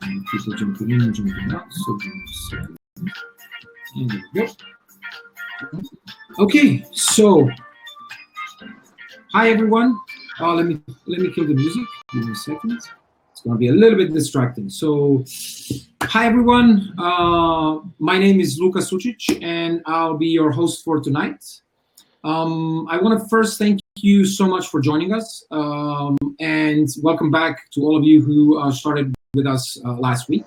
People jumping in, jumping out. So give me a second. And there we go. Okay, so hi everyone. Let me kill the music. Give me a second. It's going to be a little bit distracting. So, hi everyone. My name is Luka Sucic, and I'll be your host for tonight. I want to first thank you so much for joining us, and welcome back to all of you who started with us last week.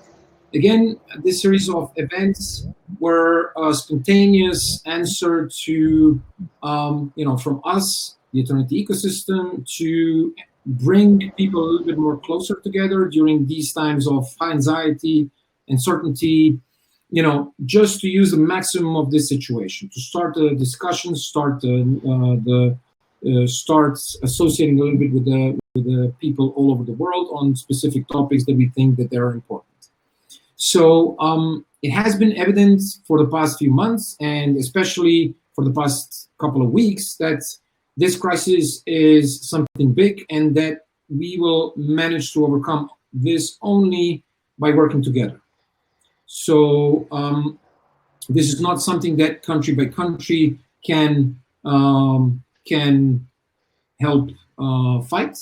Again, this series of events were a spontaneous answer to, from us, the Eternity ecosystem, to bring people a little bit more closer together during these times of high anxiety, uncertainty, just to use the maximum of this situation, to start the discussion, start associating a little bit with the people all over the world on specific topics that we think that they're important. So it has been evident for the past few months, and especially for the past couple of weeks, that this crisis is something big and that we will manage to overcome this only by working together. So this is not something that country by country can help fight.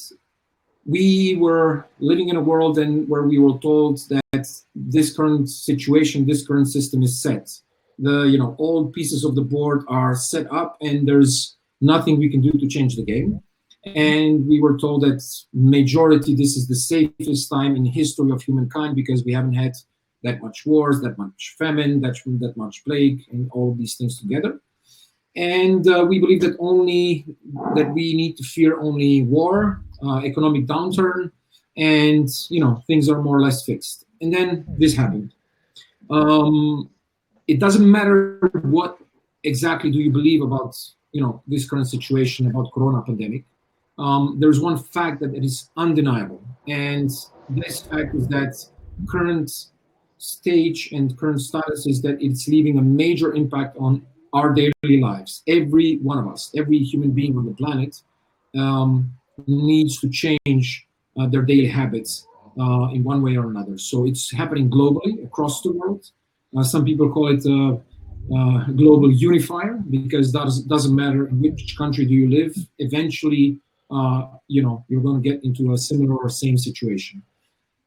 We were living in a world where we were told that this current situation, this current system is set. The all pieces of the board are set up, and there's nothing we can do to change the game. And we were told that majority, this is the safest time in the history of humankind because we haven't had that much wars, that much famine, that much plague, and all of these things together. And we believe that we need to fear only war, economic downturn, and things are more or less fixed. And then this happened. It doesn't matter what exactly do you believe about this current situation, about Corona pandemic. There's one fact that is undeniable, and this fact is that current stage and current status is that it's leaving a major impact on our daily lives. Every one of us, every human being on the planet needs to change their daily habits in one way or another. So it's happening globally across the world. Some people call it global unifier because that doesn't matter in which country do you live. Eventually, you're going to get into a similar or same situation.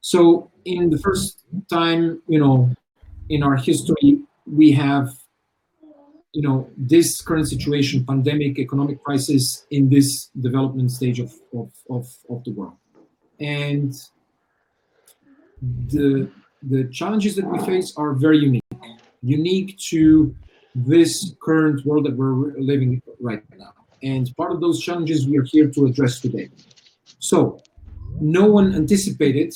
So in the first time, in our history, we have, this current situation, pandemic, economic crisis in this development stage of the world. And the challenges that we face are very unique to this current world that we're living right now. And part of those challenges we are here to address today. So no one anticipated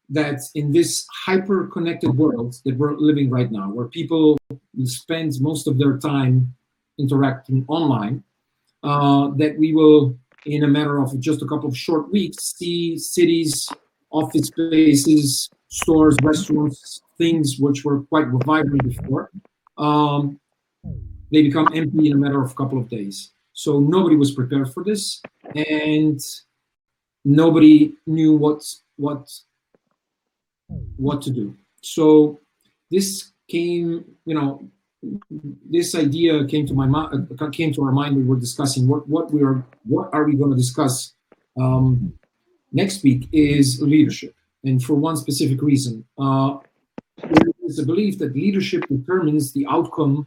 that in this hyper-connected world that we're living right now, where people spend most of their time interacting online, that we will, in a matter of just a couple of short weeks, see cities, office spaces, stores, restaurants, things which were quite vibrant before, they become empty in a matter of a couple of days. So nobody was prepared for this, and nobody knew what to do. So this came, this idea came to our mind. We were discussing what are we going to discuss next week is leadership, and for one specific reason. There is a belief that leadership determines the outcome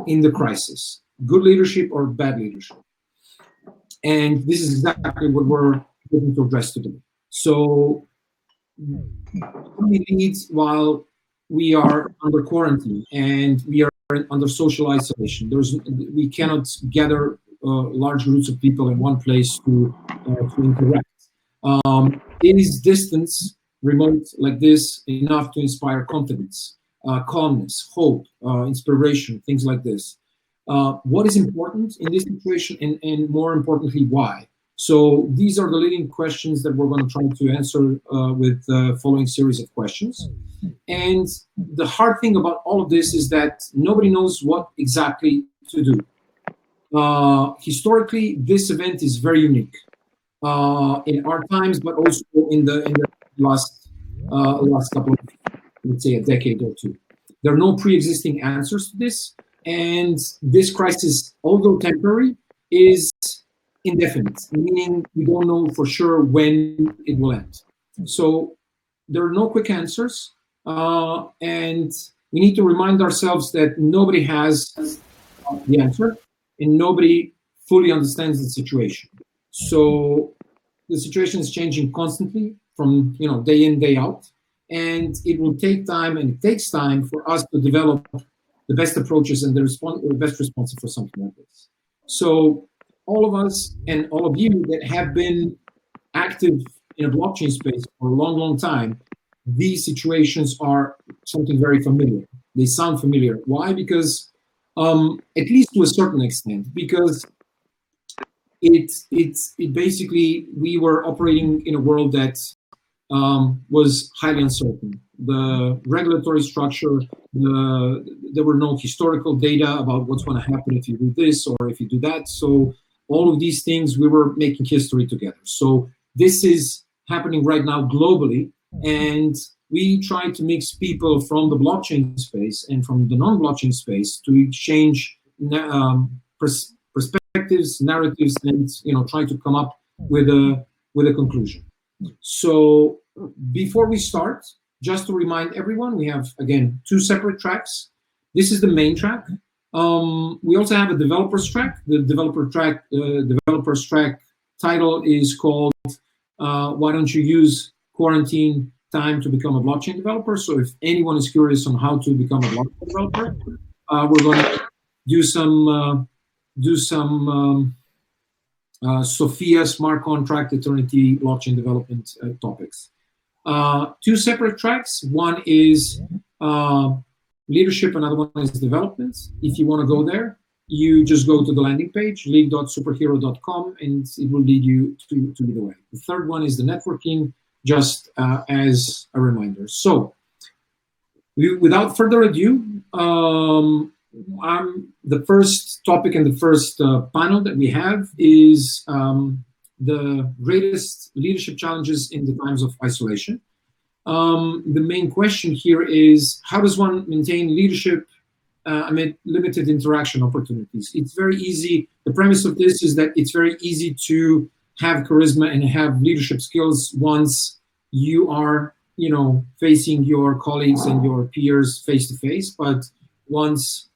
in the crisis, good leadership or bad leadership. And this is exactly what we're looking to address today. So we lead while we are under quarantine and we are under social isolation. We cannot gather large groups of people in one place to interact. Is distance, remote like this, enough to inspire confidence, calmness, hope, inspiration, things like this? What is important in this situation, and more importantly, why? So these are the leading questions that we're going to try to answer with the following series of questions. And the hard thing about all of this is that nobody knows what exactly to do. Historically, this event is very unique in our times, but also in the last couple of let's say, a decade or two. There are no pre-existing answers to this, and this crisis, although temporary, is indefinite, meaning we don't know for sure when it will end. So there are no quick answers, and we need to remind ourselves that nobody has the answer, and nobody fully understands the situation. So the situation is changing constantly from day in, day out, and it will take time, and it takes time for us to develop the best approaches and the best response for something like this. So all of us and all of you that have been active in a blockchain space for a long, long time, these situations are something very familiar. They sound familiar. Why? Because, at least to a certain extent, because it basically, we were operating in a world that was highly uncertain. The regulatory structure, there were no historical data about what's going to happen if you do this or if you do that. So all of these things, we were making history together. So this is happening right now globally, and we try to mix people from the blockchain space and from the non-blockchain space to exchange perspectives, narratives, and try to come up with a conclusion. So before we start, just to remind everyone, we have, again, 2 separate tracks. This is the main track. We also have a developers track. The developers track title is called "Why Don't You Use Quarantine Time to Become a Blockchain Developer?" So if anyone is curious on how to become a blockchain developer, we're going to do some Sophia smart contract eternity blockchain development topics. 2 separate tracks. One is leadership, another one is development. If you want to go there, you just go to the landing page, league.superhero.com, and it will lead you to either way. The third one is the networking, just as a reminder. So without further ado, the first topic and the first panel that we have is the greatest leadership challenges in the times of isolation. The main question here is, how does one maintain leadership amid limited interaction opportunities? It's very easy. The premise of this is that it's very easy to have charisma and have leadership skills once you are, facing your colleagues and your peers face to face. But once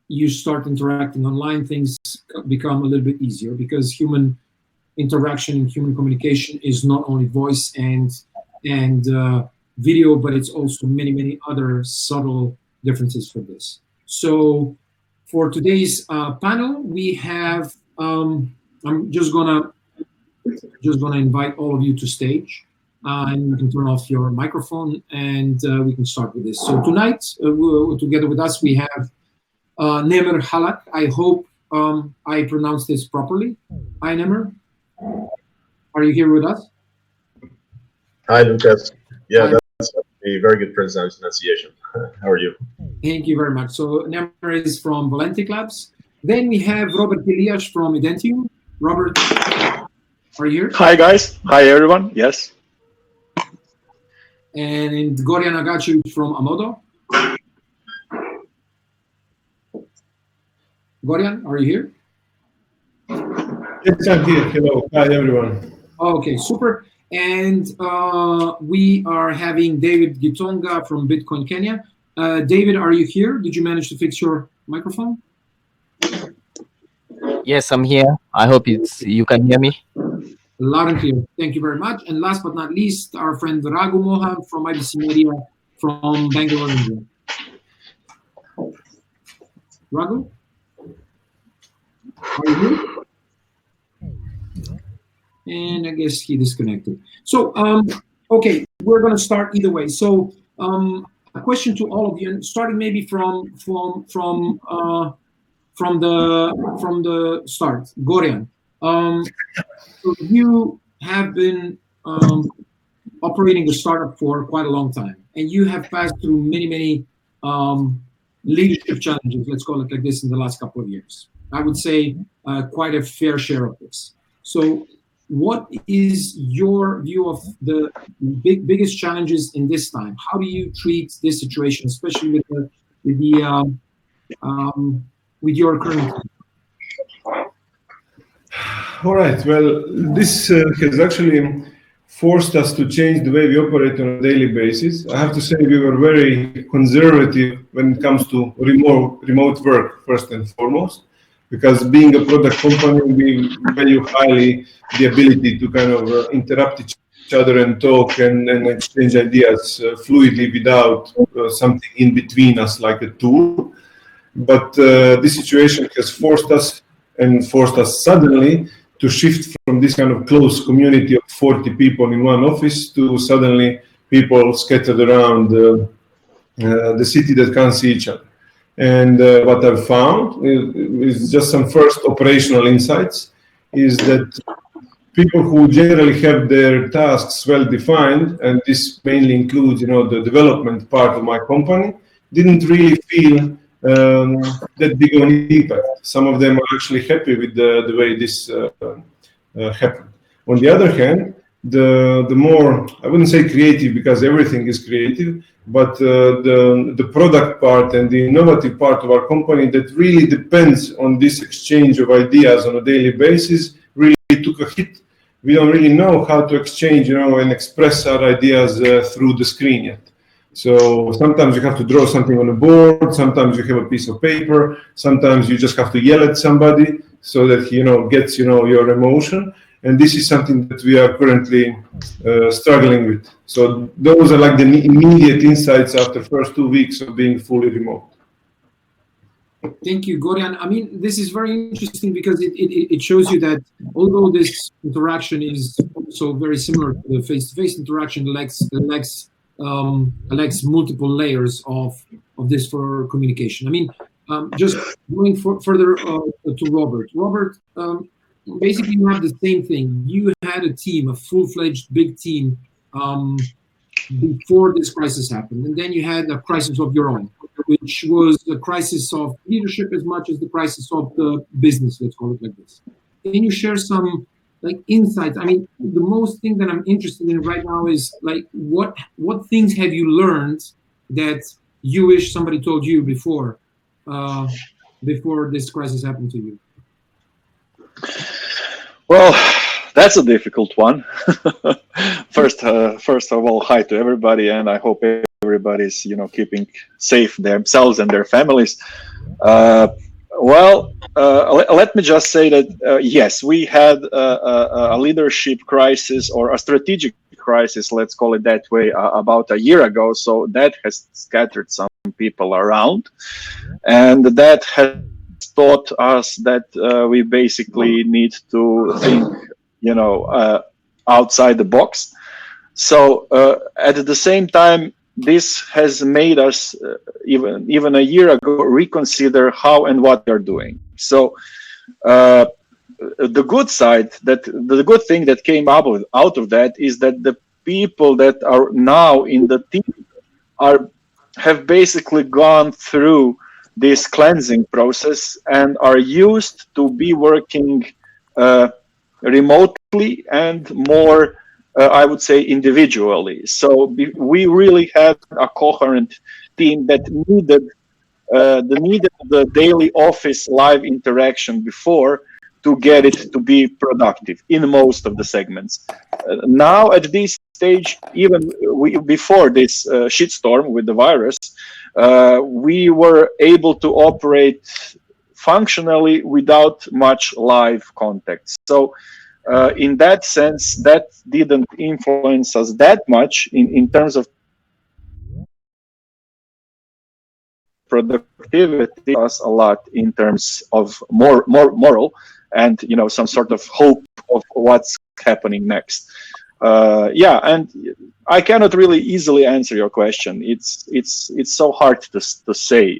you start interacting online, things become a little bit easier, because human interaction and human communication is not only voice and video, but it's also many, many other subtle differences for this. So for today's panel, we have, I'm just gonna invite all of you to stage, and you can turn off your microphone, and we can start with this. So tonight, together with us, we have Nemr Hallak. I hope I pronounced this properly. Hi, Nemr. Are you here with us? Hi, Lucas. Yeah, that's a very good pronunciation. How are you? Thank you very much. So Nemr is from VolentixLabs. Then we have Robert Ilijaš from Identyum. Robert, are you here? Hi, guys. Hi, everyone. Yes. And Gorjan Agačević from Amodo. Gorjan, are you here? Yes, I'm here. Hello. Hi, everyone. Okay, super. And we are having David Gitonga from Bitcoinke. David, are you here? Did you manage to fix your microphone? Yes, I'm here. I hope you can hear me. Loud and clear. Thank you very much. And last but not least, our friend Raghu Mohan from IBC Media from Bangalore, India. Raghu? Are you here? And I guess he disconnected. So, okay, we're going to start either way. So, a question to all of you, starting maybe from the start. Gorjan, so you have been operating a startup for quite a long time, and you have passed through many leadership challenges, let's call it like this, in the last couple of years. I would say quite a fair share of this. So what is your view of the biggest challenges in this time? How do you treat this situation, especially with your current team? All right. Well, this has actually forced us to change the way we operate on a daily basis. I have to say we were very conservative when it comes to remote work, first and foremost, because being a product company, we value highly the ability to kind of interrupt each other and talk and exchange ideas fluidly without something in between us like a tool. But this situation has forced us suddenly to shift from this kind of close community of 40 people in one office to suddenly people scattered around the city that can't see each other. And what I've found is just some first operational insights, is that people who generally have their tasks well defined, and this mainly includes, the development part of my company, didn't really feel that big of an impact. Some of them are actually happy with the way this happened. On the other hand, the more, I wouldn't say creative because everything is creative, but the product part and the innovative part of our company that really depends on this exchange of ideas on a daily basis really took a hit. We don't really know how to exchange, and express our ideas through the screen yet. So sometimes you have to draw something on a board, sometimes you have a piece of paper, sometimes you just have to yell at somebody so that he, gets, your emotion. And this is something that we are currently struggling with. So those are like the immediate insights after first 2 weeks of being fully remote. Thank you, Gorjan. I mean, this is very interesting because it shows you that although this interaction is also very similar to the face-to-face interaction, lacks multiple layers of this for communication. I mean, just going further to Robert. Robert, basically you have the same thing. You had a team, a full-fledged big team before this crisis happened. And then you had a crisis of your own, which was a crisis of leadership as much as the crisis of the business, let's call it like this. Can you share some insights? I mean, the most thing that I'm interested in right now is what things have you learned that you wish somebody told you before this crisis happened to you? Well, that's a difficult one. First of all, hi to everybody, and I hope everybody's keeping safe themselves and their families. Let me just say that yes, we had a leadership crisis or a strategic crisis, let's call it that way, about a year ago. So that has scattered some people around, and that has taught us that we basically need to think, outside the box. So at the same time, this has made us even a year ago reconsider how and what they're doing. So the good side, the good thing that came out of that is that the people that are now in the team have basically gone through this cleansing process and are used to be working remotely and more, I would say, individually. So we really had a coherent team that needed the daily office live interaction before to get it to be productive in most of the segments. Now at this stage, even before this shitstorm with the virus, we were able to operate functionally without much live contact. So in that sense, that didn't influence us that much in terms of productivity, us a lot in terms of more moral and some sort of hope of what's happening next. And I cannot really easily answer your question. It's so hard to say.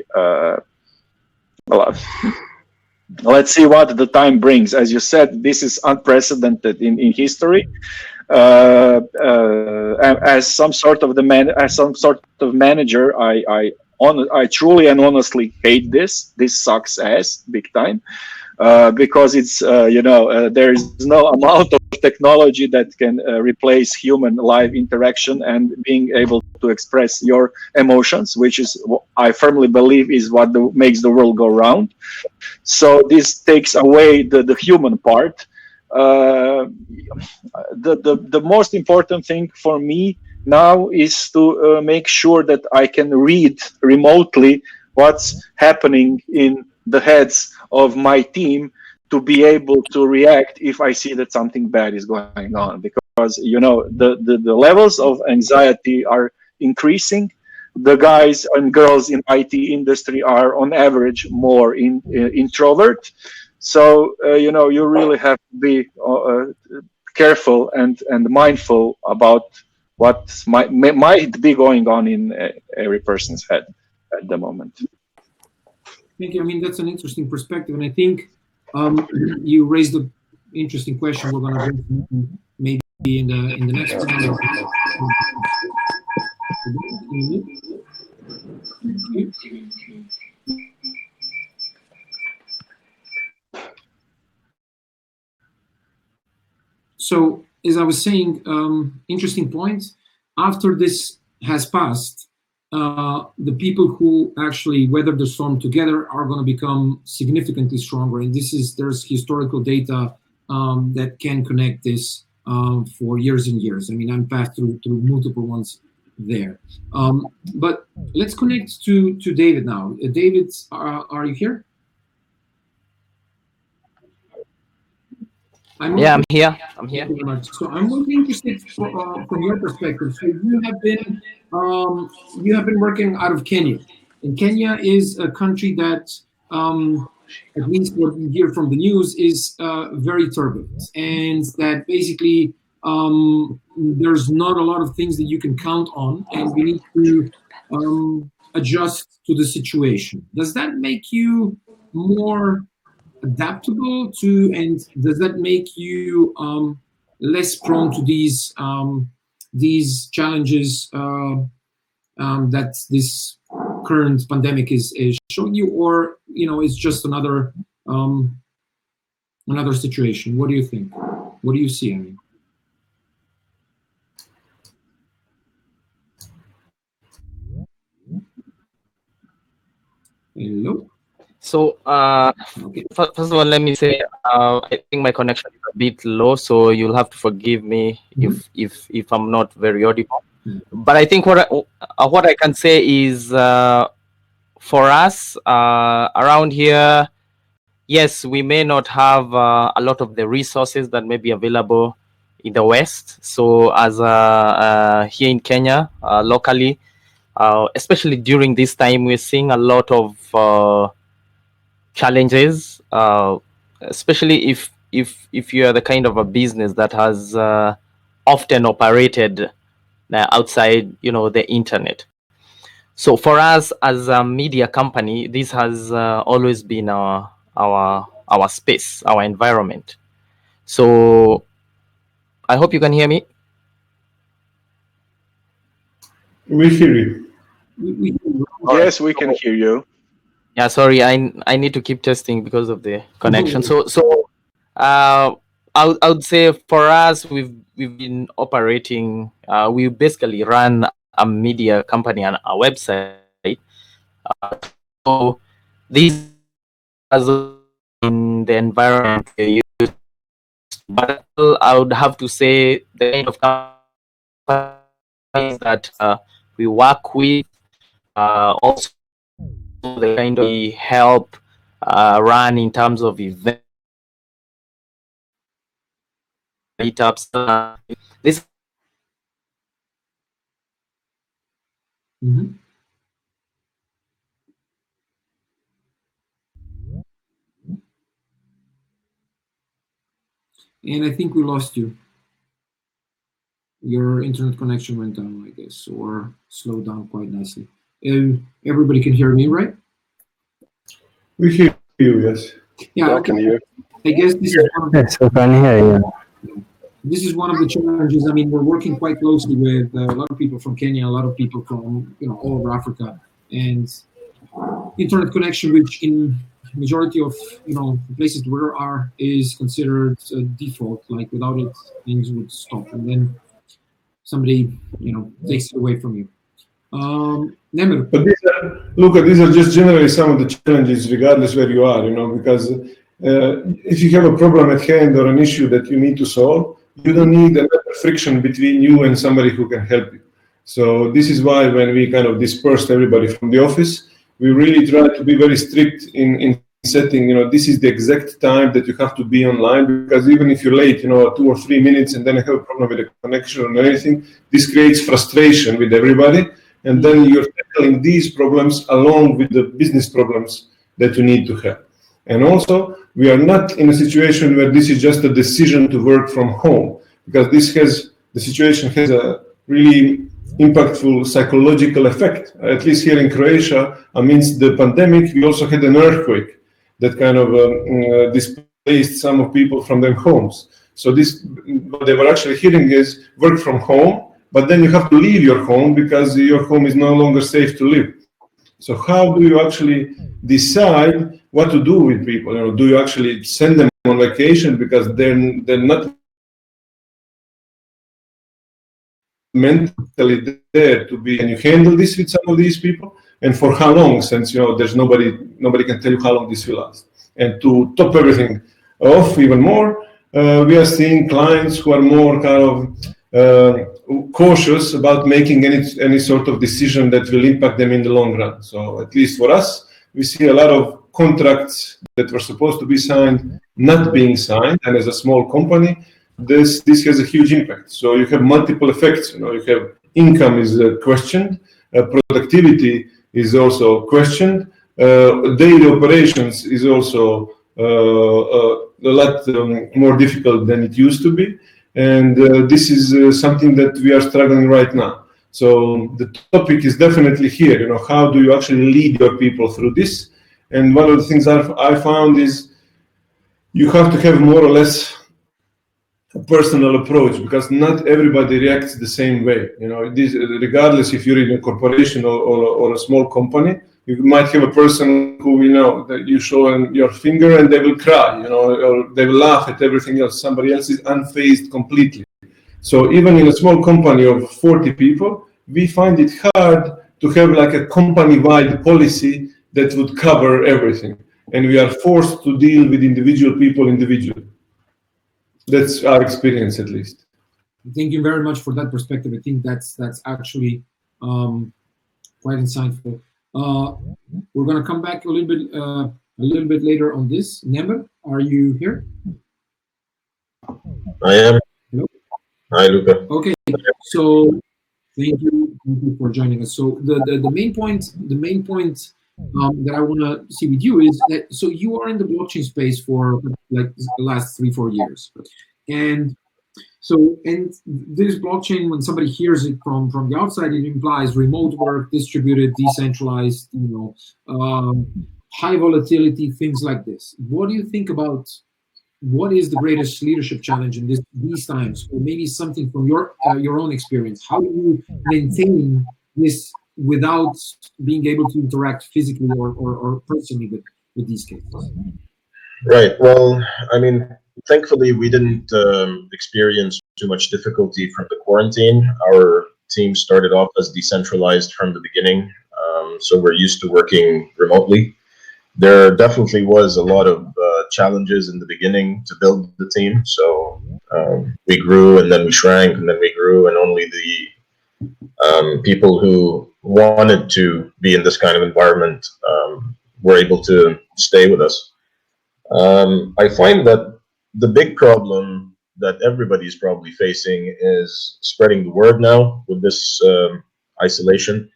Let's see what the time brings. As you said, this is unprecedented in history. As some sort of manager, I truly and honestly hate this. This sucks ass big time. because it's there is no amount of technology that can replace human live interaction and being able to express your emotions, which is I firmly believe is what makes the world go round. So this takes away the human part. The most important thing for me now is to make sure that I can read remotely what's happening in the heads of my team to be able to react if I see that something bad is going on, because the levels of anxiety are increasing. The guys and girls in IT industry are on average more introvert. So you really have to be careful and mindful about what might be going on in every person's head at the moment. Thank you. I mean, that's an interesting perspective, and I think you raised an interesting question. We're going to bring maybe in the next round. So, as I was saying, interesting point. After this has passed, the people who actually weather the storm together are going to become significantly stronger. And there's historical data that can connect this for years and years. I mean, I'm passed through multiple ones there. But let's connect to David now. David, are you here? I'm here. Thank you very much. So I'm really interested from your perspective. So you have been working out of Kenya, and Kenya is a country that, at least what we hear from the news, is very turbulent, and that basically there's not a lot of things that you can count on, and we need to adjust to the situation. Does that make you more adaptable to, and does that make you less prone to these challenges that this current pandemic is showing you, or it's just another situation? What do you think? What do you see? I mean, hello. So, Okay. first of all, let me say, I think my connection is a bit low, so you'll have to forgive me if I'm not very audible. But I think what I can say is, for us around here, yes, we may not have a lot of the resources that may be available in the West. So, as here in Kenya, locally, especially during this time, we're seeing a lot of challenges, especially if you are the kind of a business that has often operated outside the internet. So for us as a media company, this has always been our space, our environment. So I hope you can hear me. We hear you. Yes, we can hear you. Yeah, sorry, I need to keep testing because of the connection. So I would say for us, we've been operating. We basically run a media company and a website. So these are in the environment we use, but I would have to say the kind of companies that we work with also the kind of we help run in terms of event meetups. This. And I think we lost you. Your internet connection went down, I guess, or slowed down quite nicely. Everybody can hear me, right? We hear you, yes. Yeah, I can hear. I guess this is one of Yes, I can hear you. This is one of the challenges. I mean, we're working quite closely with a lot of people from Kenya, a lot of people from all over Africa, and internet connection, which in majority of the places where are is considered default. Like without it, things would stop, and then somebody takes it away from you. Nemr. But Luka, these are just generally some of the challenges, regardless where you are. Because if you have a problem at hand or an issue that you need to solve, you don't need another friction between you and somebody who can help you. So this is why when we kind of dispersed everybody from the office, we really try to be very strict in setting, this is the exact time that you have to be online, because even if you're late, 2 or 3 minutes, and then you have a problem with the connection or anything, this creates frustration with everybody. And then you're tackling these problems along with the business problems that you need to have. And also, we are not in a situation where this is just a decision to work from home, because the situation has a really impactful psychological effect. At least here in Croatia, amidst the pandemic, we also had an earthquake that kind of displaced some of people from their homes. So what they were actually hearing is work from home, but then you have to leave your home because your home is no longer safe to live. So how do you actually decide what to do with people? Do you actually send them on vacation because they're not mentally there to be? Can you handle this with some of these people? And for how long? Since there's nobody can tell you how long this will last. And to top everything off even more, we are seeing clients who are more kind of cautious about making any sort of decision that will impact them in the long run. So at least for us, we see a lot of contracts that were supposed to be signed not being signed, and as a small company, this has a huge impact. So you have multiple effects. You have income is questioned, productivity is also questioned, daily operations is also a lot more difficult than it used to be. And this is something that we are struggling right now. So the topic is definitely here. How do you actually lead your people through this? And one of the things I found is you have to have more or less a personal approach, because not everybody reacts the same way. Regardless if you're in a corporation or a small company, you might have a person who that you show them your finger and they will cry, or they will laugh at everything else. Somebody else is unfazed completely. So even in a small company of 40 people, we find it hard to have like a company-wide policy that would cover everything, and we are forced to deal with individual people individually. That's our experience, at least. Thank you very much for that perspective. I think that's actually quite insightful. We're going to come back a little bit later on this. Nemr, are you here? I am. Hello. Hi, Luka. Okay. So thank you for joining us. So the main point that I want to see with you is that you are in the blockchain space for like the last 3-4 years, and this blockchain, when somebody hears it from the outside, it implies remote work, distributed, decentralized, high volatility, things like this. What do you think about what is the greatest leadership challenge in these times, or maybe something from your own experience? How do you maintain this without being able to interact physically or personally with these cases? Right. Well, I mean, thankfully, we didn't experience too much difficulty from the quarantine. Our team started off as decentralized from the beginning, so we're used to working remotely. There definitely was a lot of challenges in the beginning to build the team. So we grew, and then we shrank, and then we grew, and only the people who wanted to be in this kind of environment were able to stay with us. I find that the big problem that everybody's probably facing is spreading the word now with this isolation.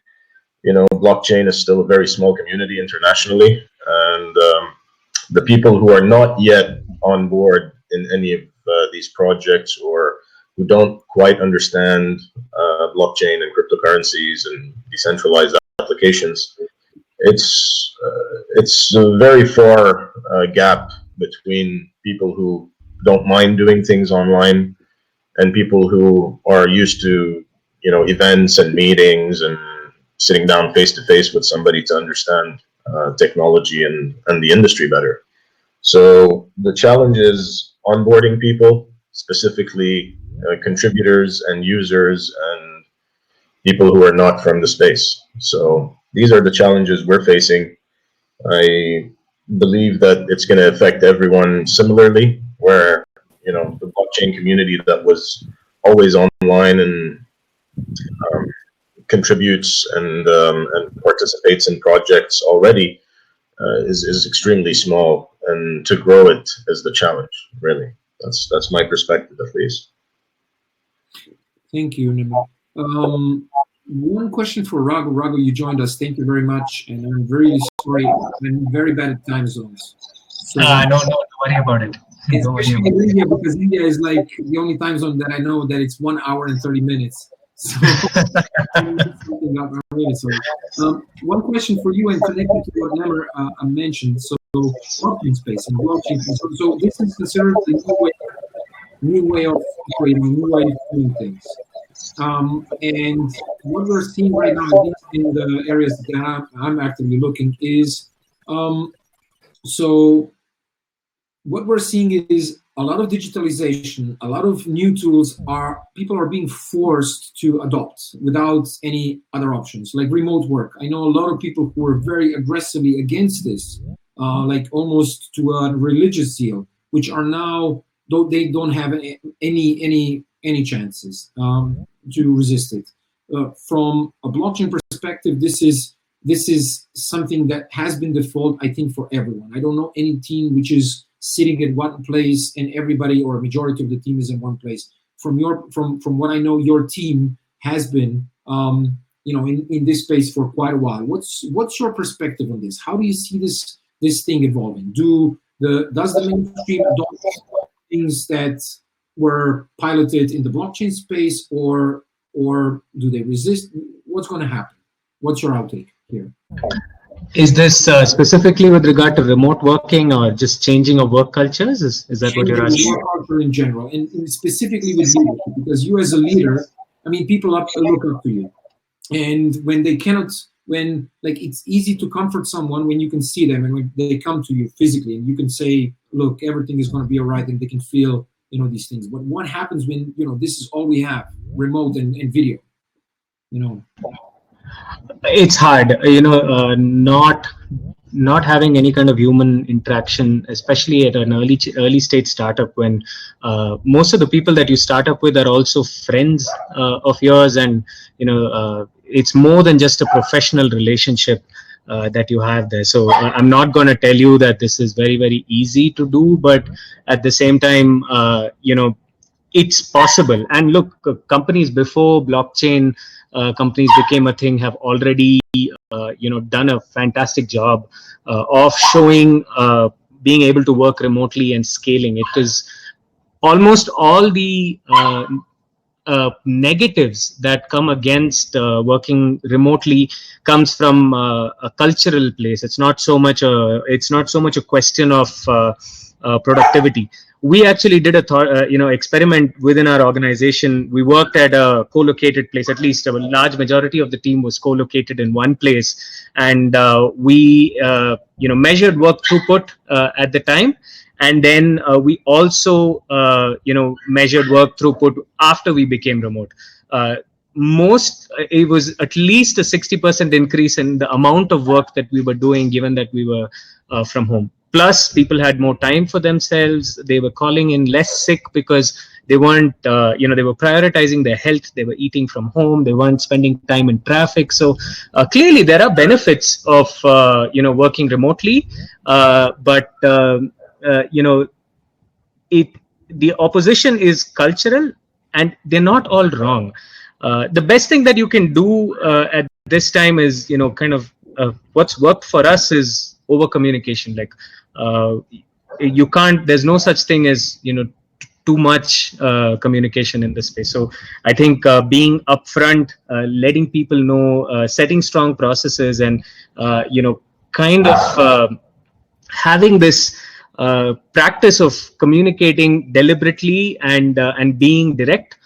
Blockchain is still a very small community internationally, and the people who are not yet on board in any of these projects, or who don't quite understand blockchain and cryptocurrencies and decentralized applications, it's a very far gap between people who don't mind doing things online and people who are used to events and meetings and sitting down face to face with somebody to understand technology and the industry better. So the challenge is onboarding people, specifically contributors and users and people who are not from the space. So these are the challenges we're facing. I believe that it's going to affect everyone similarly, where, you know, the blockchain community that was always online and contributes and participates in projects already is extremely small, and to grow it is the challenge. Really, that's my perspective, at least. Thank you, Nemr. One question for Raghu. Raghu, you joined us. Thank you very much. And I'm very sorry. I'm very bad at time zones. So, no, don't worry about it. Especially in India, because India is like the only time zone that I know that it's 1 hour and 30 minutes. So, I'm really sorry. One question for you, and connected to what Nemr mentioned. So, blockchain space and blockchain. So this is considered a new way of operating, a new way of doing things. And what we're seeing right now, at least in the areas that I'm actively looking, is so what we're seeing is a lot of digitalization, a lot of new tools people are being forced to adopt without any other options, like remote work. I know a lot of people who are very aggressively against this, like almost to a religious zeal, which are now, though they don't have any chances to resist it. From a blockchain perspective, this is something that has been default, I think, for everyone. I don't know any team which is sitting at one place and everybody or a majority of the team is in one place. From what I know, your team has been in this space for quite a while. What's your perspective on this? How do you see this thing evolving? Does the mainstream adopt things that were piloted in the blockchain space, or do they resist? What's going to happen? What's your outtake here? Is this specifically with regard to remote working or just changing of work cultures? Is that what you're asking? Work culture in general, and specifically with leadership, because you as a leader, I mean, people look up to you, and when they cannot, it's easy to comfort someone when you can see them and when they come to you physically, and you can say, look, everything is going to be all right, and they can feel these things. But what happens when this is all we have, remote and video? It's hard, not having any kind of human interaction, especially at an early stage startup, when most of the people that you start up with are also friends of yours, and it's more than just a professional relationship that you have there. So I'm not going to tell you that this is very, very easy to do, but at the same time, it's possible. And look, companies before blockchain companies became a thing have already done a fantastic job of showing being able to work remotely and scaling. It is almost all the negatives that come against working remotely comes from a cultural place. It's not so much a question of productivity. We actually did a experiment within our organization. We worked at a co-located place. At least a large majority of the team was co-located in one place, and we measured work throughput at the time, and then we also measured work throughput after we became remote. It was at least a 60% increase in the amount of work that we were doing, given that we were from home. Plus, people had more time for themselves. They were calling in less sick because they weren't, they were prioritizing their health. They were eating from home. They weren't spending time in traffic. So clearly, there are benefits of working remotely, but the opposition is cultural, and they're not all wrong. The best thing that you can do at this time is, what's worked for us is over communication. Like you can't. There's no such thing as too much communication in this space. So I think being upfront, letting people know, setting strong processes, and having this practice of communicating deliberately and being direct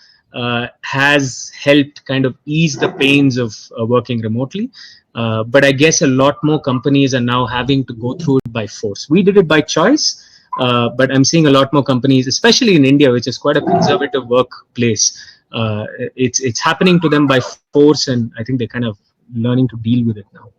has helped kind of ease the pains of working remotely. But I guess a lot more companies are now having to go through it by force. We did it by choice, but I'm seeing a lot more companies, especially in India, which is quite a conservative workplace. It's happening to them by force, and I think they're kind of learning to deal with it now.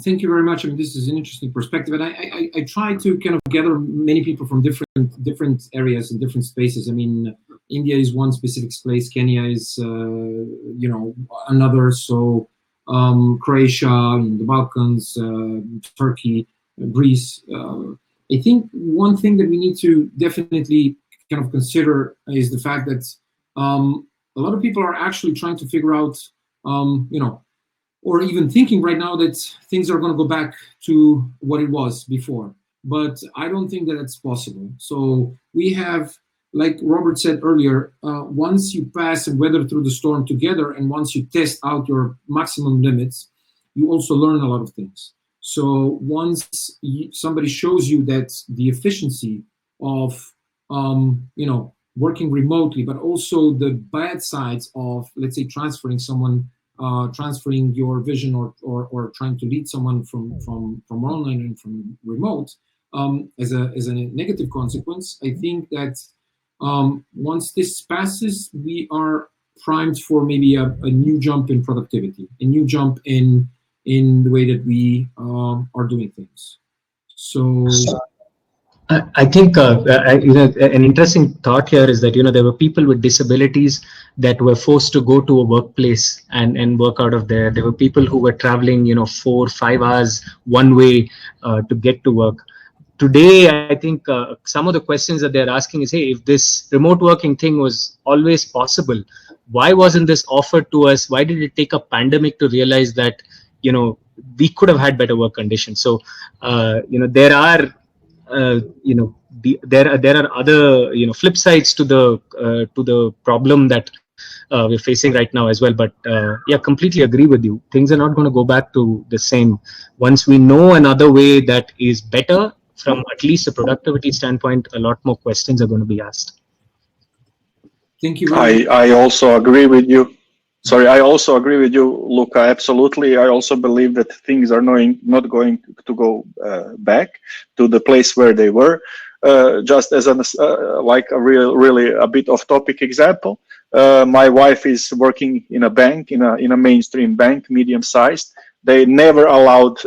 Thank you very much. I mean, this is an interesting perspective, and I try to kind of gather many people from different areas and different spaces. I mean, India is one specific place. Kenya is, another. So Croatia, the Balkans, Turkey, Greece. I think one thing that we need to definitely kind of consider is the fact that a lot of people are actually trying to figure out, or even thinking right now that things are going to go back to what it was before. But I don't think that it's possible. So we have, like Robert said earlier, once you pass and weather through the storm together, and once you test out your maximum limits, you also learn a lot of things. So once somebody shows you that the efficiency of, working remotely, but also the bad sides of, let's say, transferring your vision or trying to lead someone from online and from remote as a negative consequence, I think that once this passes, we are primed for maybe a new jump in productivity, a new jump in the way that we are doing things. So I think an interesting thought here is that there were people with disabilities that were forced to go to a workplace and work out of there. There were people who were traveling 4 or 5 hours one way to get to work. Today, I think some of the questions that they're asking is, hey, if this remote working thing was always possible, why wasn't this offered to us? Why did it take a pandemic to realize that we could have had better work conditions? So there are there are other flip sides to the problem that we're facing right now as well. But completely agree with you. Things are not going to go back to the same. Once we know another way that is better from at least a productivity standpoint, a lot more questions are going to be asked. Thank you. I also agree with you. Sorry, I also agree with you, Luka. Absolutely. I also believe that things are not going to go back to the place where they were. Just as really a bit off topic example, my wife is working in a bank, in a mainstream bank, medium sized. They never allowed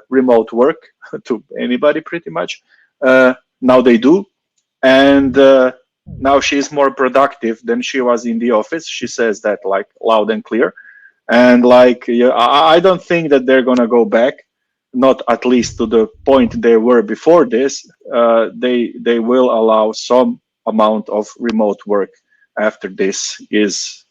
remote work to anybody pretty much. Now they do. And now she's more productive than she was in the office. She says that like loud and clear. And I don't think that they're gonna go back, not at least to the point they were before this. They will allow some amount of remote work after this is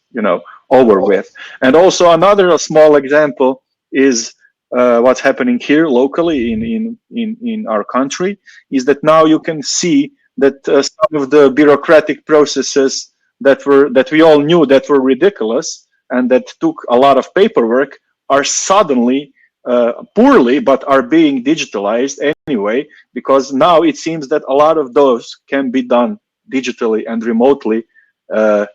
over with. And also another small example is what's happening here locally in our country is that now you can see that some of the bureaucratic processes that we all knew that were ridiculous and that took a lot of paperwork are suddenly poorly, but are being digitalized anyway, because now it seems that a lot of those can be done digitally and remotely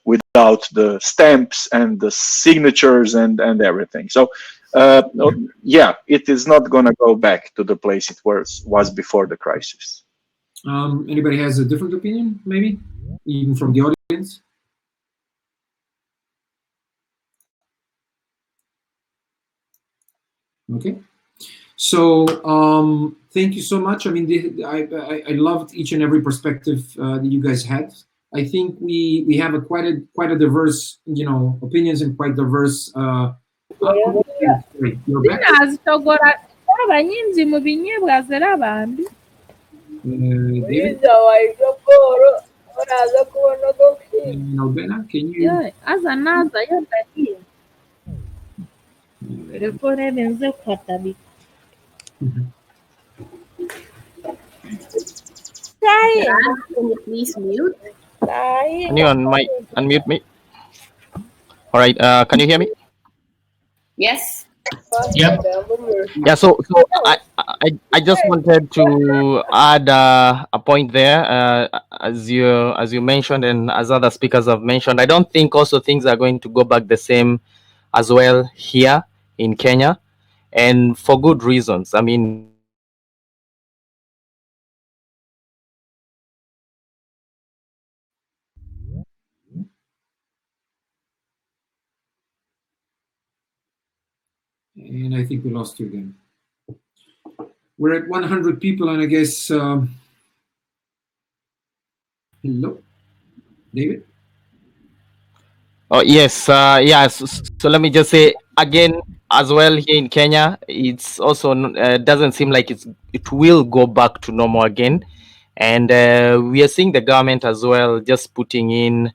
without the stamps and the signatures and everything. So it is not going to go back to the place it was before the crisis. Anybody has a different opinion, maybe, even from the audience? Okay. So thank you so much. I mean, I loved each and every perspective that you guys had. I think we have quite a diverse, opinions and quite diverse. You're back? David? Albena, can you? Can you please mute? Can you unmute me? All right. Can you hear me? Yes. Yep. Yeah. So I just wanted to add a point there. as you mentioned, and as other speakers have mentioned, I don't think also things are going to go back the same as well here in Kenya, and for good reasons. I mean, and I think we lost you again. We're at 100 people, and I guess hello, David. oh yes, yes. So let me just say again, as well here in Kenya, it's also doesn't seem like it will go back to normal again, and we are seeing the government as well just putting in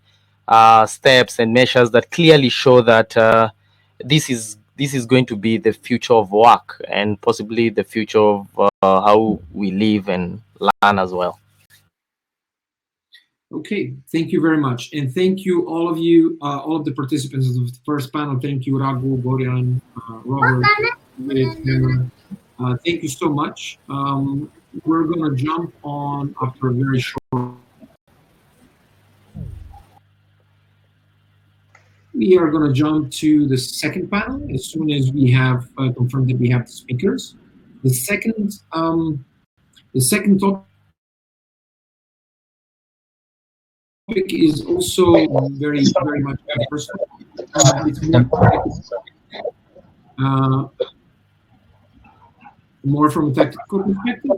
steps and measures that clearly show that this is going to be the future of work and possibly the future of how we live and learn as well. Okay, thank you very much. And thank you, all of you, all of the participants of the first panel. Thank you, Raghu, Gorjan, Robert, Nemr. Thank you so much. We're going to jump on after a very short. We are going to jump to the second panel as soon as we have confirmed that we have the speakers. The second topic is also very much personal. It's more from a tactical perspective.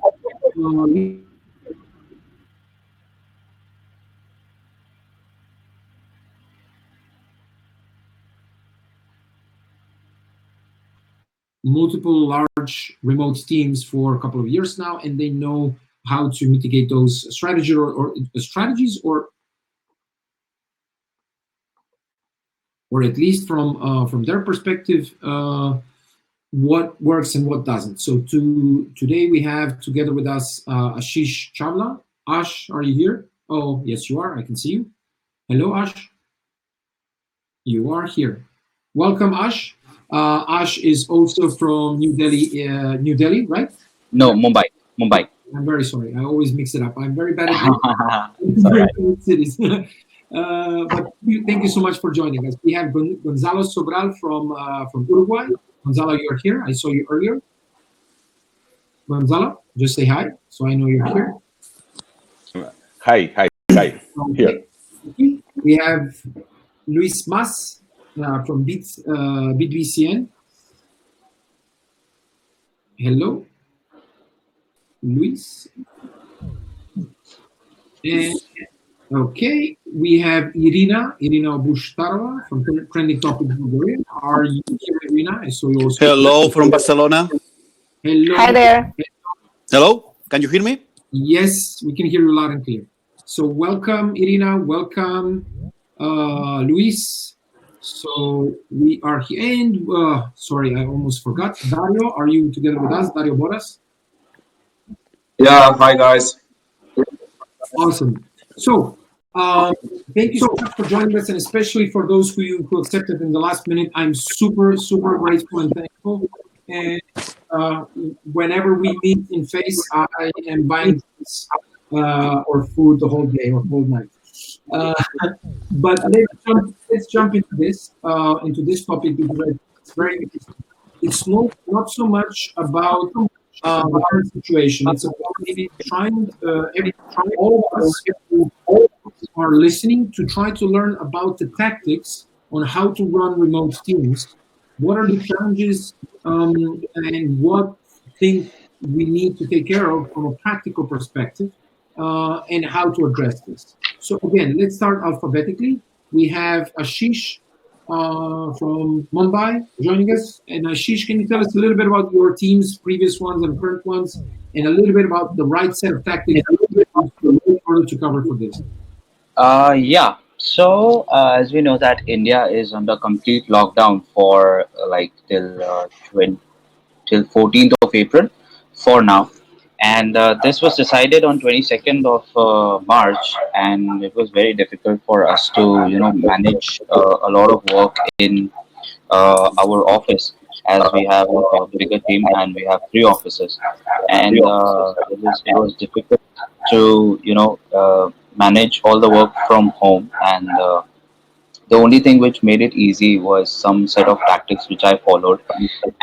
Multiple large remote teams for a couple of years now, and they know how to mitigate those strategies or at least from their perspective, what works and what doesn't. So today we have together with us Ashish Chawla. Ash, are you here? Oh, yes, you are. I can see you. Hello, Ash. You are here. Welcome, Ash. Ash is also from New Delhi, right? No, Mumbai. I'm very sorry. I always mix it up. I'm very bad at cities. But thank you so much for joining us. We have Gonzalo Sobral from Uruguay. Gonzalo, you're here. I saw you earlier. Gonzalo, just say hi, so I know you're here. Hi. Here. We have Luis Mas from BitVCN. Hello, Luis. And okay, we have Irina Bushtarova from Trending Topics Bulgaria. Are you here, Irina? I saw you also. Hello from Barcelona. Hello. Hi there. Hello, can you hear me? Yes, we can hear you loud and clear. So welcome, Irina. Welcome, Luis. So we are here. And sorry, I almost forgot. Dario, are you together with us? Dario Boras? Yeah, hi guys. Awesome. So thank you so much for joining us, and especially for those who accepted in the last minute. I'm super grateful and thankful. And whenever we meet in face, I am buying or food the whole day or whole night. But let's jump into this topic because it's very interesting. It's not so much about the current situation. It's about maybe trying all of us who are listening to try to learn about the tactics on how to run remote teams. What are the challenges and what things we need to take care of from a practical perspective, and how to address this. So again, let's start alphabetically. We have Ashish from Mumbai joining us. And Ashish, can you tell us a little bit about your teams, previous ones and current ones, and a little bit about the right set of tactics in order to cover for this? Yeah. So as we know that India is under complete lockdown for till 14th of April for now. And this was decided on 22nd of March, and it was very difficult for us to, manage a lot of work in our office, as we have a bigger team and we have 3 offices, and it was difficult to, manage all the work from home, and the only thing which made it easy was some set of tactics which I followed,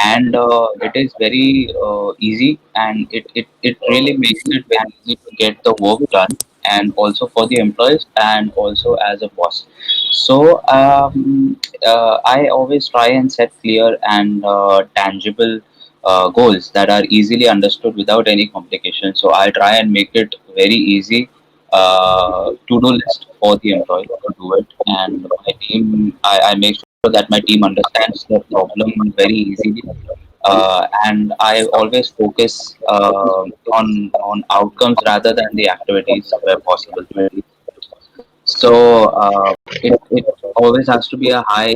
and it is very easy, and it really makes it very easy to get the work done, and also for the employees and also as a boss. So I always try and set clear and tangible goals that are easily understood without any complication. So I try and make it very easy to-do list for the employee to do it, and my team, I make sure that my team understands the problem very easily, and I always focus on outcomes rather than the activities where possible. So it always has to be a high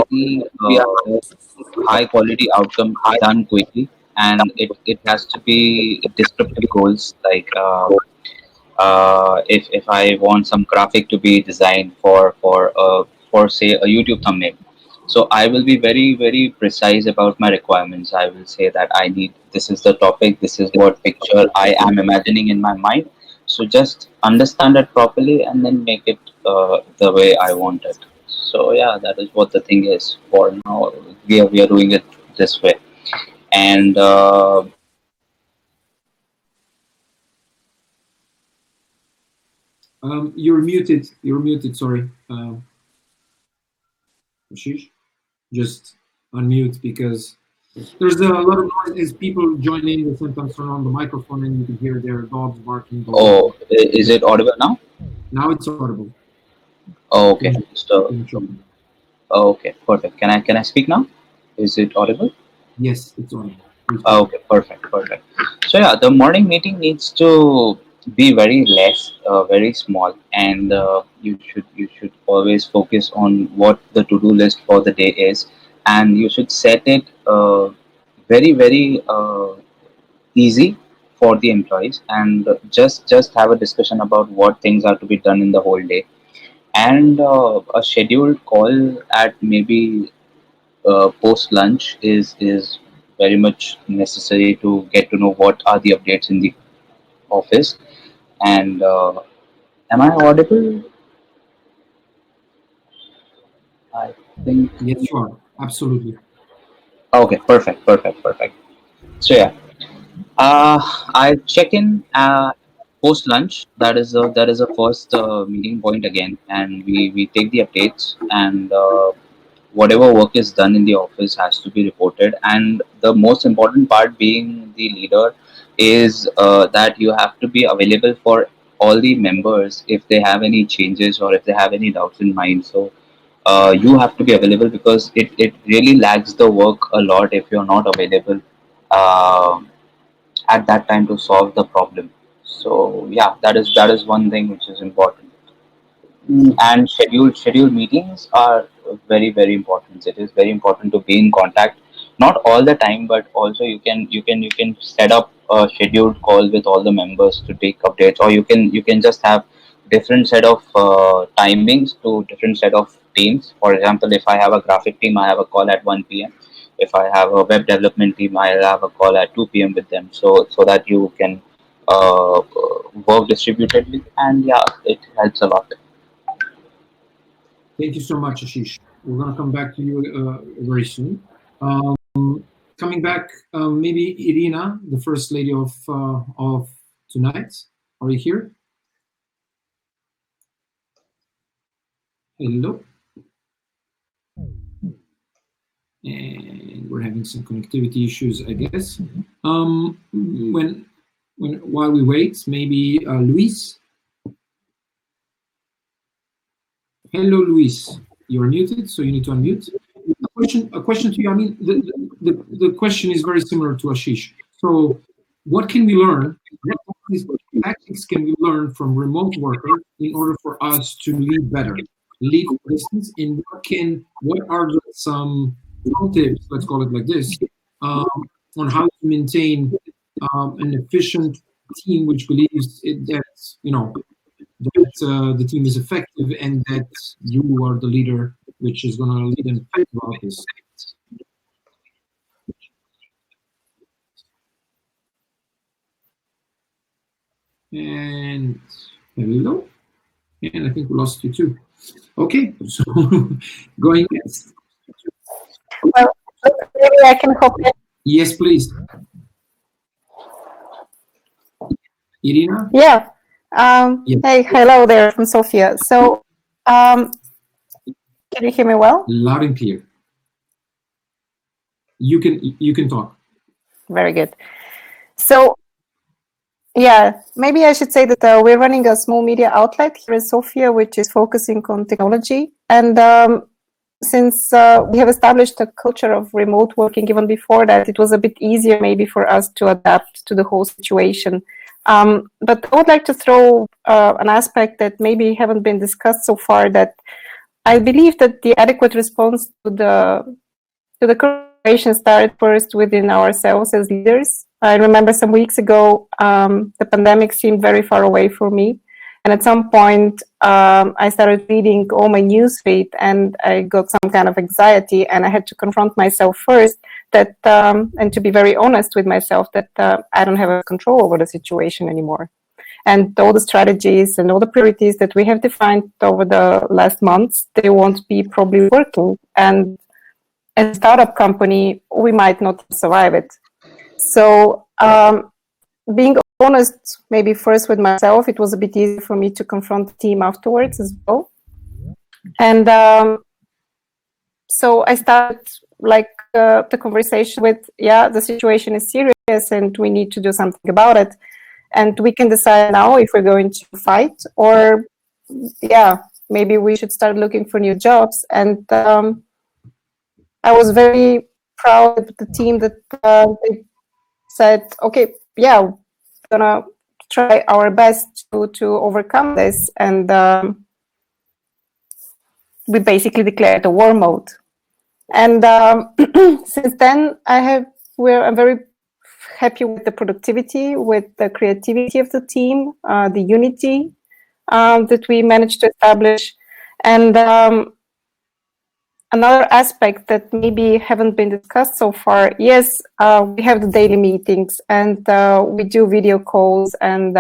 quality outcome done quickly, and it has to be descriptive goals like if I want some graphic to be designed for say a YouTube thumbnail, so I will be very precise about my requirements. I will say that I need, this is the topic, this is what picture I am imagining in my mind. So just understand it properly and then make it the way I want it. So yeah, that is what the thing is. For now, we are doing it this way, and You're muted. You're muted. Sorry, Ashish. Just unmute because there's a lot of noise as people join in. They sometimes turn on the microphone and you can hear their dogs barking. oh, is it audible now? Now it's audible. Oh, okay. So, okay, perfect. Can I speak now? Is it audible? Yes, it's audible. Okay, perfect. So yeah, the morning meeting needs to be very less, very small, and you should always focus on what the to-do list for the day is, and you should set it very easy for the employees, and just have a discussion about what things are to be done in the whole day, and a scheduled call at maybe post lunch is very much necessary to get to know what are the updates in the office. And am I audible? I think. Yes, you are. Absolutely. Okay, perfect. So yeah, I check in post lunch. That is a first meeting point again, and we take the updates, and whatever work is done in the office has to be reported. And the most important part, being the leader, is that you have to be available for all the members if they have any changes or if they have any doubts in mind. So you have to be available, because it really lags the work a lot if you're not available uh, at that time to solve the problem. So yeah, that is one thing which is important. And scheduled meetings are very important. It is very important to be in contact, not all the time, but also you can set up a scheduled call with all the members to take updates, or you can just have different set of timings to different set of teams. For example, if I have a graphic team, I have a call at 1 p.m. If I have a web development team, I'll have a call at 2 p.m. with them, so that you can work distributedly, and yeah, it helps a lot. Thank you so much, Ashish. We're going to come back to you very soon. Coming back, maybe Irina, the first lady of tonight. Are you here? Hello. And we're having some connectivity issues, I guess. While we wait, maybe Luis. Hello, Luis. You're muted, so you need to unmute. A question to you. I mean, the question is very similar to Ashish. So, what can we learn? What tactics can we learn from remote workers in order for us to lead better, lead for distance? And what are some tips? Let's call it like this, on how to maintain an efficient team which believes that the team is effective and that you are the leader which is going to lead and fight about this. And hello. And I think we lost you too. Okay, so going next. Well, maybe I can hop in. Yes, please. Irina? Yeah. Yes. Hey, hello there from Sofia. So, can you hear me well? Loud and clear. You can talk. Very good. So, yeah, maybe I should say that we're running a small media outlet here in Sofia, which is focusing on technology. And since we have established a culture of remote working even before that, it was a bit easier maybe for us to adapt to the whole situation. But I would like to throw an aspect that maybe haven't been discussed so far, that I believe that the adequate response to the situation started first within ourselves as leaders. I remember some weeks ago, the pandemic seemed very far away for me. And at some point, I started reading all my newsfeed and I got some kind of anxiety, and I had to confront myself first that, and to be very honest with myself, that I don't have control over the situation anymore. And all the strategies and all the priorities that we have defined over the last months, they won't be probably working. And as a startup company, we might not survive it. So being honest, maybe first with myself, it was a bit easier for me to confront the team afterwards as well. And so I started the conversation with, yeah, the situation is serious and we need to do something about it. And we can decide now if we're going to fight, or, yeah, maybe we should start looking for new jobs. And I was very proud of the team that they said, okay, yeah, we're gonna try our best to overcome this. And we basically declared a war mode. And since then, I'm very happy with the productivity, with the creativity of the team, the unity that we managed to establish. And another aspect that maybe haven't been discussed so far, yes, we have the daily meetings and we do video calls, and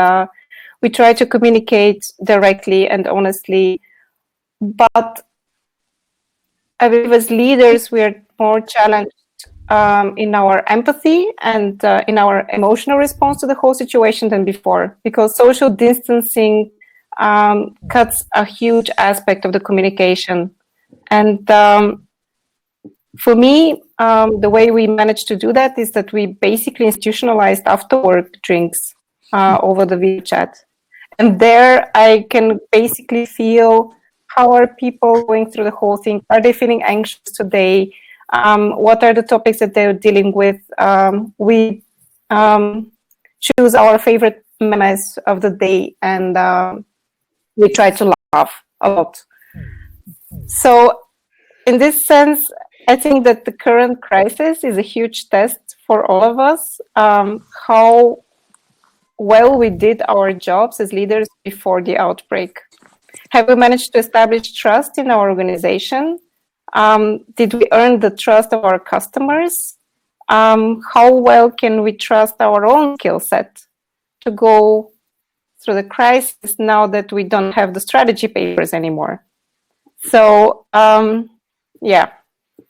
we try to communicate directly and honestly. But I believe as leaders, we are more challenged in our empathy and in our emotional response to the whole situation than before, because social distancing cuts a huge aspect of the communication. And for me, the way we managed to do that is that we basically institutionalized after work drinks over the video chat. And there I can basically feel, how are people going through the whole thing? Are they feeling anxious today? What are the topics that they're dealing with? We choose our favorite memes of the day, and we try to laugh a lot. So in this sense, I think that the current crisis is a huge test for all of us, how well we did our jobs as leaders before the outbreak. Have we managed to establish trust in our organization? Did we earn the trust of our customers? How well can we trust our own skill set to go through the crisis now that we don't have the strategy papers anymore? So, yeah.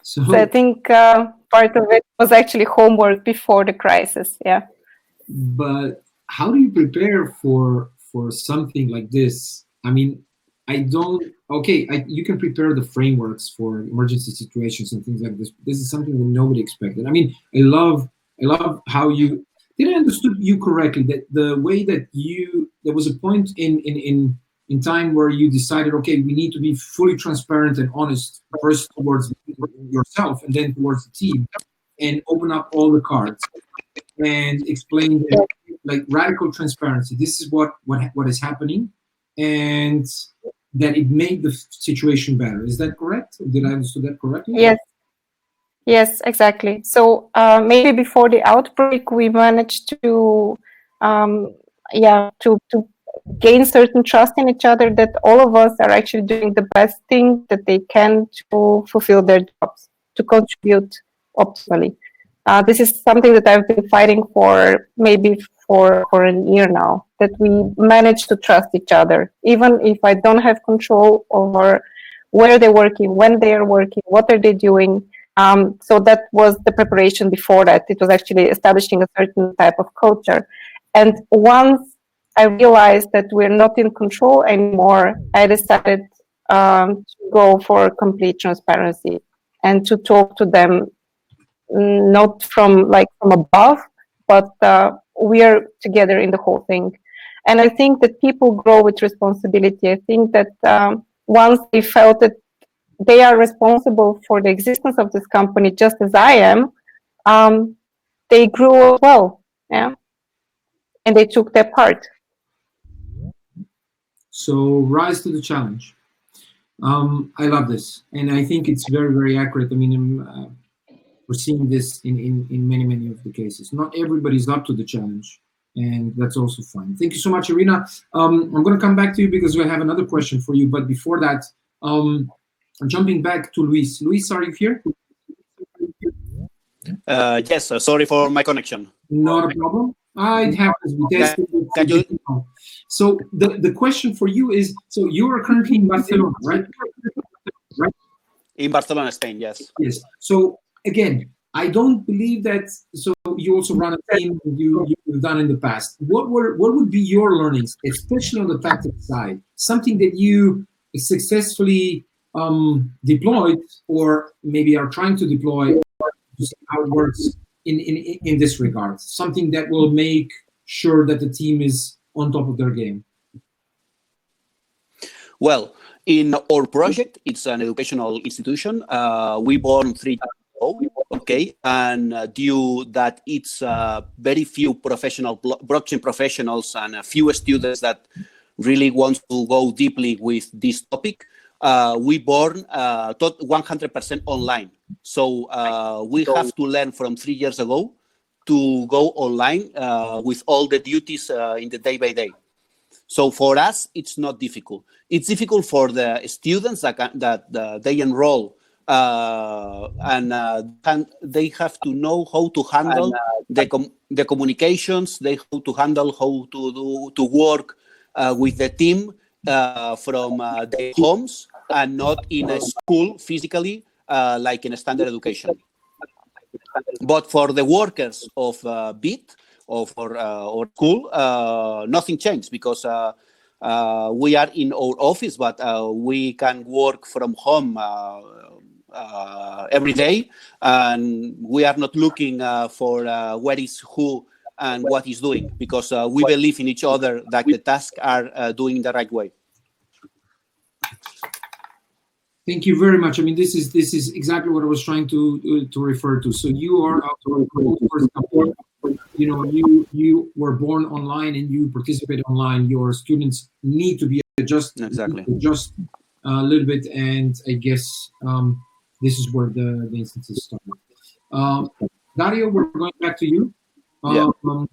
So I think part of it was actually homework before the crisis, yeah. But how do you prepare for something like this? I mean, you can prepare the frameworks for emergency situations and things like this. This is something that nobody expected. I mean, I love how you, did I understood you correctly, that the way that there was a point in time where you decided, okay, we need to be fully transparent and honest, first towards yourself and then towards the team, and open up all the cards and explain that, like, radical transparency. This is what is happening, and that it made the situation better. Is that correct? Did I understand that correctly? Yes, exactly. So maybe before the outbreak, we managed to gain certain trust in each other, that all of us are actually doing the best thing that they can to fulfill their jobs, to contribute optimally. This is something that I've been fighting for maybe for a year now, that we manage to trust each other, even if I don't have control over where they're working, when they are working, what are they doing. So that was the preparation before that. It was actually establishing a certain type of culture. And once I realized that we're not in control anymore, I decided to go for complete transparency and to talk to them, not from above, but we are together in the whole thing. And I think that people grow with responsibility. I think that once they felt that they are responsible for the existence of this company just as I am, they grew as well, yeah, and they took their part. So rise to the challenge. I love this, and I think it's very, very accurate. I mean, we're seeing this in many of the cases. Not everybody's up to the challenge, and that's also fine. Thank you so much, Irina. I'm going to come back to you because we have another question for you. But before that, I'm jumping back to Luis. Luis, are you here? Yes, sorry for my connection. Not a problem. It happens. We tested it. So the question for you is, so you are currently in Barcelona, right? In Barcelona, Spain, yes. Yes. So again, I don't believe that. So you also run a team you've done in the past. What would be your learnings, especially on the tactical side? Something that you successfully deployed, or maybe are trying to deploy, to see how it works in this regard. Something that will make sure that the team is on top of their game. Well, in our project, it's an educational institution. We born 3 years ago, okay, and due that it's very few blockchain professionals and a few students that really want to go deeply with this topic, we born 100% online. So we have to learn from 3 years ago to go online with all the duties in the day by day. So for us, it's not difficult. It's difficult for the students that they enroll, and they have to know how to handle the communications. They have to handle how to work with the team from their homes and not in a school physically, like in a standard education. But for the workers of BIT or school, nothing changed, because we are in our office, but we can work from home every day, and we are not looking for where is who and what is doing, because we believe in each other that the tasks are doing the right way. Thank you very much. I mean, this is exactly what I was trying to refer to. So you are, you know, you were born online and you participate online. Your students need to be adjusted a little bit, and I guess this is where the instances start. Dario, we're going back to you. One,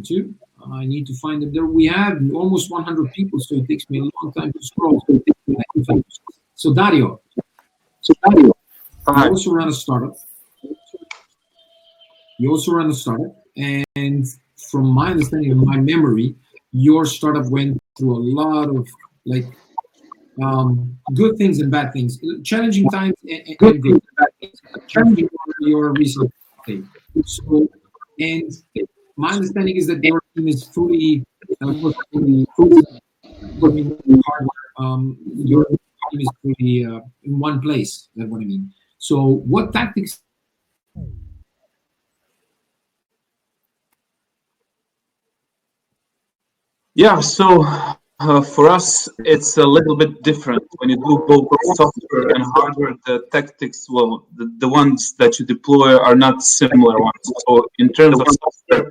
two. I need to find them there. We have almost 100 people, so it takes me a long time to scroll. So Dario, you also run a startup. And from my understanding and my memory, your startup went through a lot of good things and bad things, challenging times and good and bad things. Challenging your recent thing. So, and my understanding is that your team is fully your team is fully in one place. That's what I mean. So, what tactics? Yeah, so for us, it's a little bit different. When you do both software and hardware, the tactics, well, the ones that you deploy are not similar ones. So in terms of software,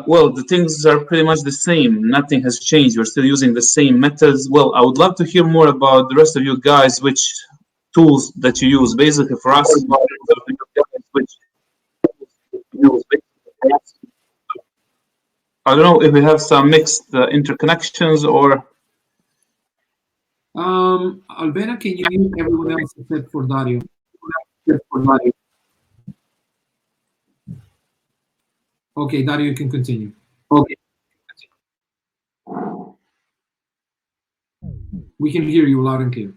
well, the things are pretty much the same. Nothing has changed. We're still using the same methods. Well, I would love to hear more about the rest of you guys, which tools that you use. Basically, for us, I don't know if we have some mixed interconnections or. Albena, can you mute everyone else except for Dario? Okay, Dario, you can continue. Okay. We can hear you loud and clear.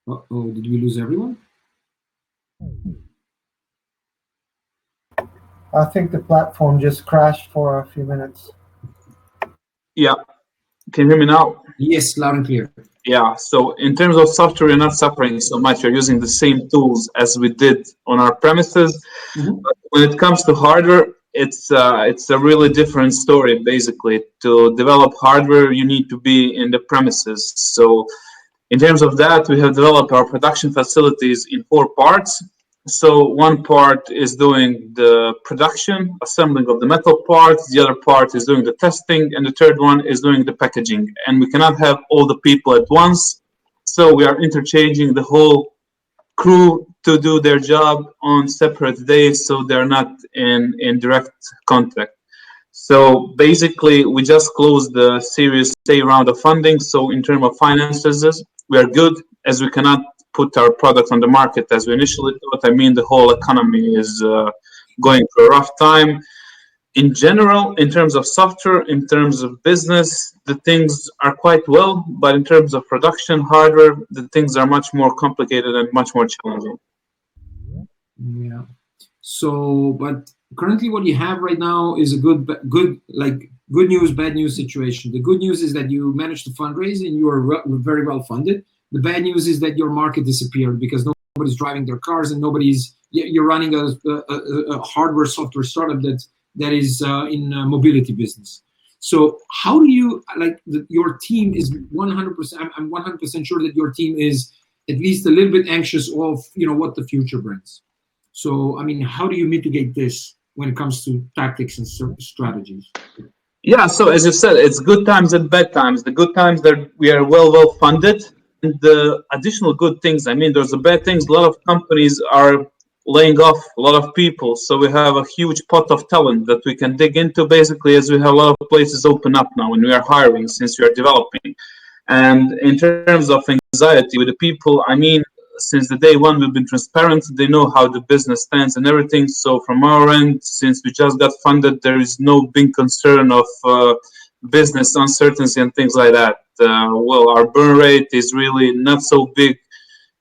Uh-oh, did we lose everyone? I think the platform just crashed for a few minutes. Yeah. Can you hear me now? Yes, loud and clear. Yeah, so in terms of software, you're not suffering so much. You're using the same tools as we did on our premises. Mm-hmm. But when it comes to hardware, it's a really different story, basically. To develop hardware, you need to be in the premises. So in terms of that, we have developed our production facilities in 4 parts. So one part is doing the production, assembling of the metal parts, the other part is doing the testing, and the third one is doing the packaging. And we cannot have all the people at once, so we are interchanging the whole crew to do their job on separate days, so they're not in direct contact. So basically, we just closed the Series A round of funding, so in terms of finances, we are good, as we cannot put our product on the market as we initially thought. I mean, the whole economy is going through a rough time. In general, in terms of software, in terms of business, the things are quite well, but in terms of production hardware, the things are much more complicated and much more challenging. Yeah. So, but currently what you have right now is a good news, bad news situation. The good news is that you managed to fundraise and you are very well funded. The bad news is that your market disappeared because nobody's driving their cars and you're running a hardware software startup that is in mobility business. So how do you, your team is 100%, I'm 100% sure that your team is at least a little bit anxious of, what the future brings. So, I mean, how do you mitigate this when it comes to tactics and strategies? Yeah, so as you said, it's good times and bad times. The good times that we are well funded. And the additional good things, I mean, there's the bad things. A lot of companies are laying off a lot of people. So we have a huge pot of talent that we can dig into, basically, as we have a lot of places open up now and we are hiring since we are developing. And in terms of anxiety with the people, I mean, since the day one, we've been transparent. They know how the business stands and everything. So from our end, since we just got funded, there is no big concern of business uncertainty and things like that. Well, our burn rate is really not so big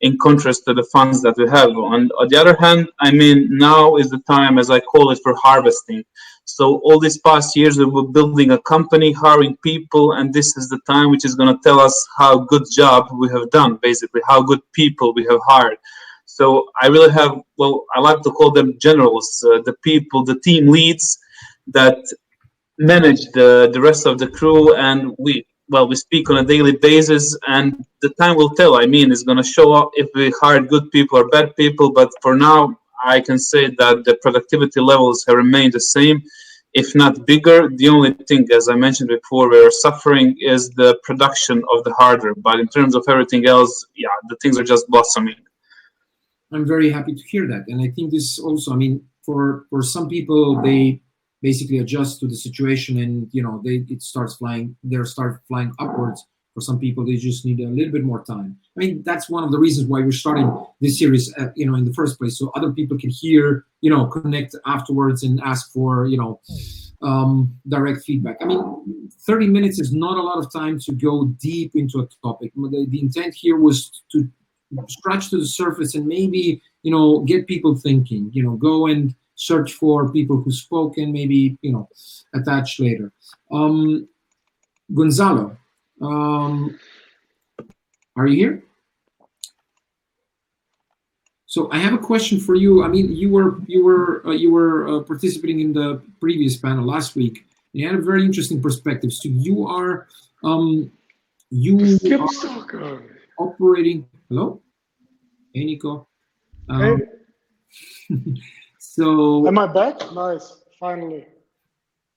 in contrast to the funds that we have. On the other hand, I mean, now is the time, as I call it, for harvesting. So all these past years, we were building a company, hiring people, and this is the time which is going to tell us how good job we have done, basically, how good people we have hired. So I really have, well, I like to call them generals, the people, the team leads that manage the rest of the crew, and we speak on a daily basis, and the time will tell. I mean, it's going to show up if we hired good people or bad people, but for now, I can say that the productivity levels have remained the same, if not bigger. The only thing, as I mentioned before, we're suffering is the production of the hardware, but in terms of everything else, yeah, the things are just blossoming. I'm very happy to hear that, and I think this also, I mean, for some people, they basically adjust to the situation, and they start flying upwards. For some people, they just need a little bit more time. I mean, that's one of the reasons why we're starting this series, in the first place, so other people can hear, connect afterwards and ask for, direct feedback. I mean, 30 minutes is not a lot of time to go deep into a topic. The intent here was to scratch to the surface and maybe, get people thinking, go and search for people who spoke and maybe, attach later. Gonzalo, are you here? So I have a question for you. I mean, you were participating in the previous panel last week. And you had a very interesting perspective. So you are operating. Hello, hey Nico. Hey. So am I back? Nice, finally.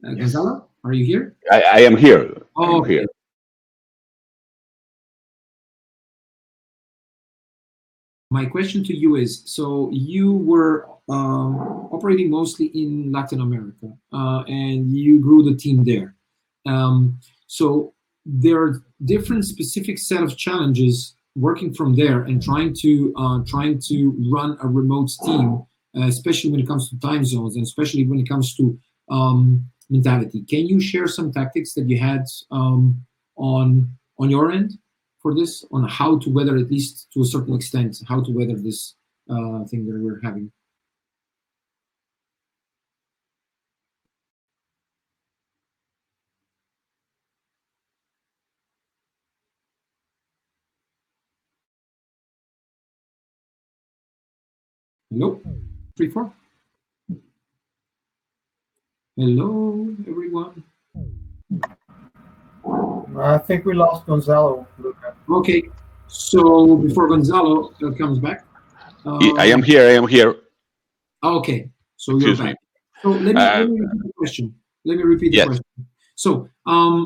Gonzalo, are you here? I am here. Oh, okay. Here. My question to you is, so you were operating mostly in Latin America, and you grew the team there. So there are different specific set of challenges working from there and trying to run a remote team, especially when it comes to time zones and especially when it comes to mentality. Can you share some tactics that you had on your end for this, on how to weather, at least to a certain extent, how to weather this thing that we're having? Hello, 3-4. Hello, everyone. I think we lost Gonzalo, Luka. Okay, so before Gonzalo comes back. I am here. Okay, so you're back. So let me repeat the question. Let me repeat the question. So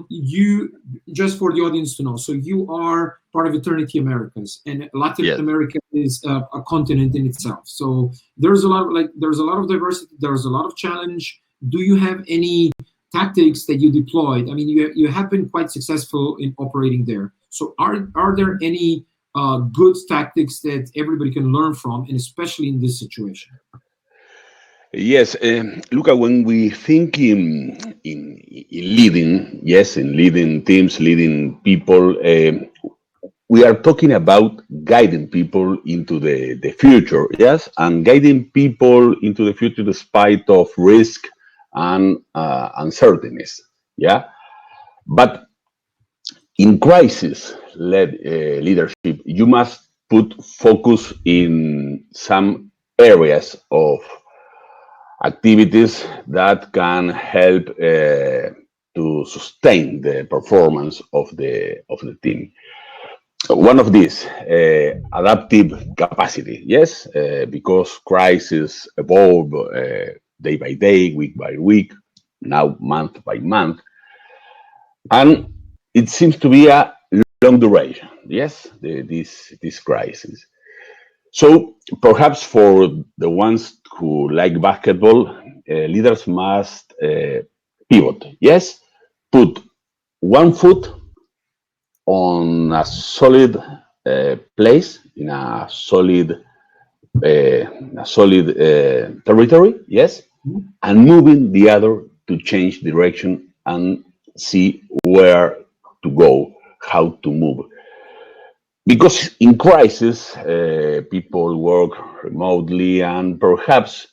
you, just for the audience to know, so you are part of Eternity Americas, and Latin America is a continent in itself. So there's a lot of diversity. There's a lot of challenge. Do you have any tactics that you deployed? I mean, you have been quite successful in operating there. So are there any good tactics that everybody can learn from, and especially in this situation? Yes, Luka, when we think in leading, in leading teams, leading people, we are talking about guiding people into the future, yes, and guiding people into the future despite of risk and uncertainties, yeah. But in crisis-led leadership, you must put focus in some areas of activities that can help to sustain the performance of the team. One of these, adaptive capacity, yes, because crises evolve day by day, week by week, now month by month, and it seems to be a long duration, yes, this crisis. So perhaps for the ones who like basketball, leaders must pivot, yes, put one foot on a solid place, in a solid territory, yes, and moving the other to change direction and see where to go, how to move. Because in crisis, people work remotely, and perhaps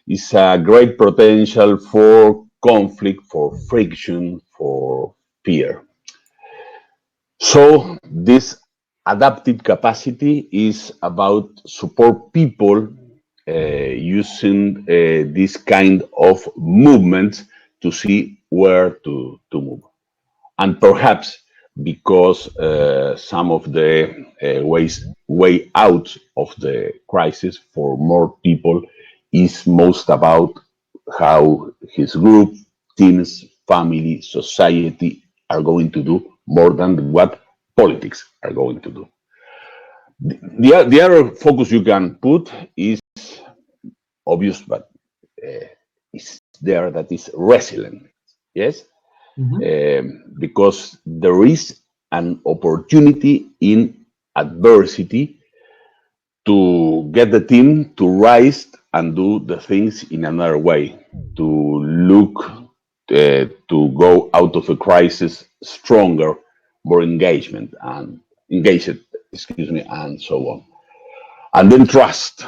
it's a great potential for conflict, for friction, for fear. So this adaptive capacity is about support people using this kind of movement to see where to move. And perhaps because some of the way out of the crisis for more people is most about how his group, teams, family, society are going to do more than what politics are going to do. The other focus you can put is obvious, but it's there, that is resilient, yes? Because there is an opportunity in adversity to get the team to rise and do the things in another way, to look to go out of a crisis stronger, more engaged, and so on. And then trust,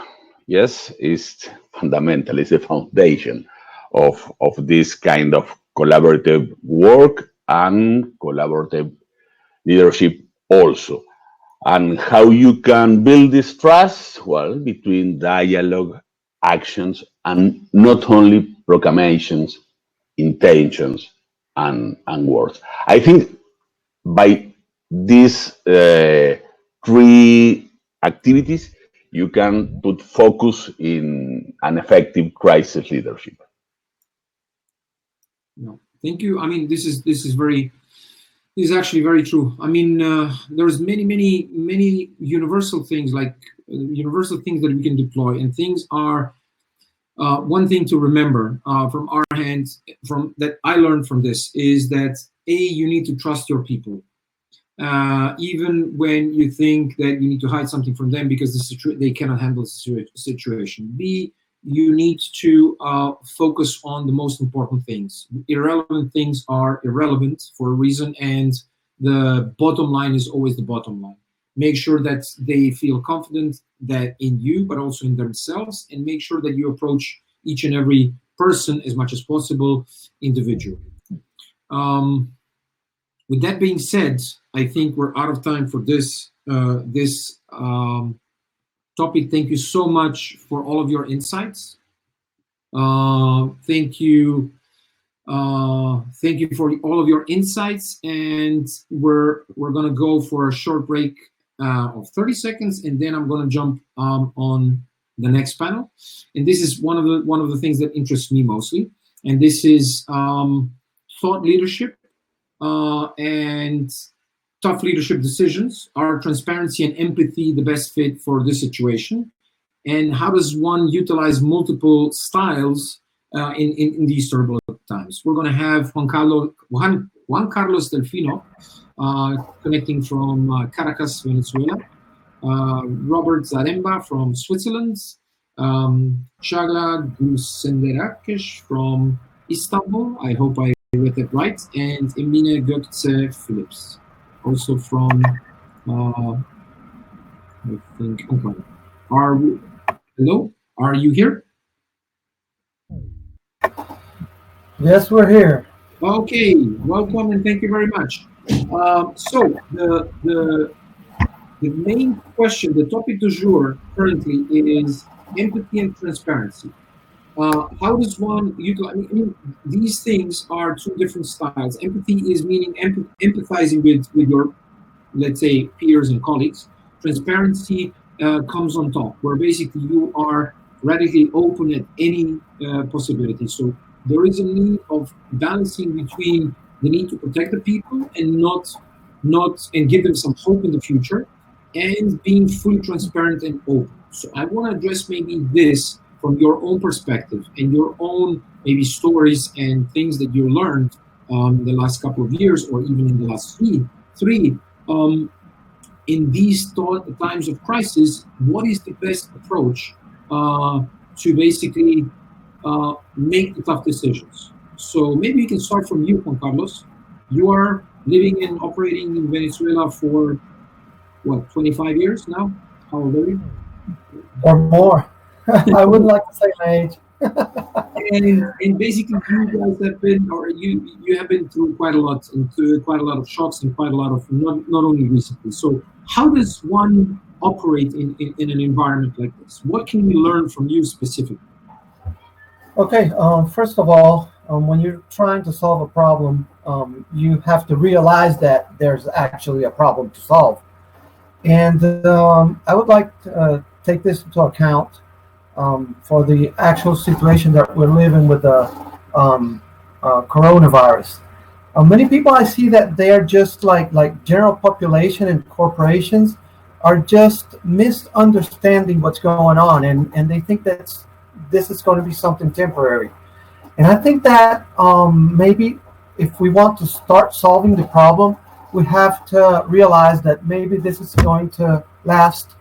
yes, is fundamental, is the foundation of this kind of collaborative work and collaborative leadership also. And how you can build this trust? Well, between dialogue, actions, and not only proclamations, intentions, and words. I think by these three activities, you can put focus in an effective crisis leadership. No, thank you. I mean, this is actually very true. I mean, there's many universal things, like universal things that we can deploy, and things are one thing to remember from our hands, from that I learned from this, is that you need to trust your people. even when you think that you need to hide something from them because they cannot handle the situation. B, you need to focus on the most important things. Irrelevant things are irrelevant for a reason, and the bottom line is always the bottom line. Make sure that they feel confident that in you, but also in themselves, and make sure that you approach each and every person as much as possible individually. With that being said, I think we're out of time for this topic. Thank you so much for all of your insights. Thank you for all of your insights, and we're gonna go for a short break of 30 seconds, and then I'm gonna jump on the next panel. And this is one of the things that interests me mostly, and this is thought leadership and tough leadership decisions. Are transparency and empathy the best fit for this situation? And how does one utilize multiple styles in these turbulent times? We're going to have Juan Carlos Delfino connecting from Caracas, Venezuela, Robert Zaremba from Switzerland, Shagla Gusenderakesh from Istanbul, I hope I read that right, and Emine Gökçe Phillips, also from, I think, Hong Kong. Hello, are you here? Yes, we're here. Okay, welcome and thank you very much. So the main question, the topic du jour currently is empathy and transparency. How does one utilize? I mean, these things are two different styles. Empathy is meaning empathizing with your, let's say, peers and colleagues. Transparency comes on top, where basically you are radically open at any possibility. So there is a need of balancing between the need to protect the people and not and give them some hope in the future, and being fully transparent and open. So I want to address maybe this from your own perspective and your own maybe stories and things that you learned the last couple of years, or even in the last three. In these times of crisis, what is the best approach to basically make the tough decisions? So maybe you can start from you, Juan Carlos. You are living and operating in Venezuela for, what, 25 years now? How old are you? Or more. I wouldn't like to say my age. and basically, you guys have been, or you have been through quite a lot, and through quite a lot of shocks and quite a lot of, not only recently. So how does one operate in an environment like this? What can we learn from you specifically? Okay, first of all, when you're trying to solve a problem, you have to realize that there's actually a problem to solve. And I would like to take this into account for the actual situation that we're living with the coronavirus. Many people I see that they are just like general population and corporations are just misunderstanding what's going on, and they think that this is going to be something temporary. And I think that maybe if we want to start solving the problem, we have to realize that maybe this is going to last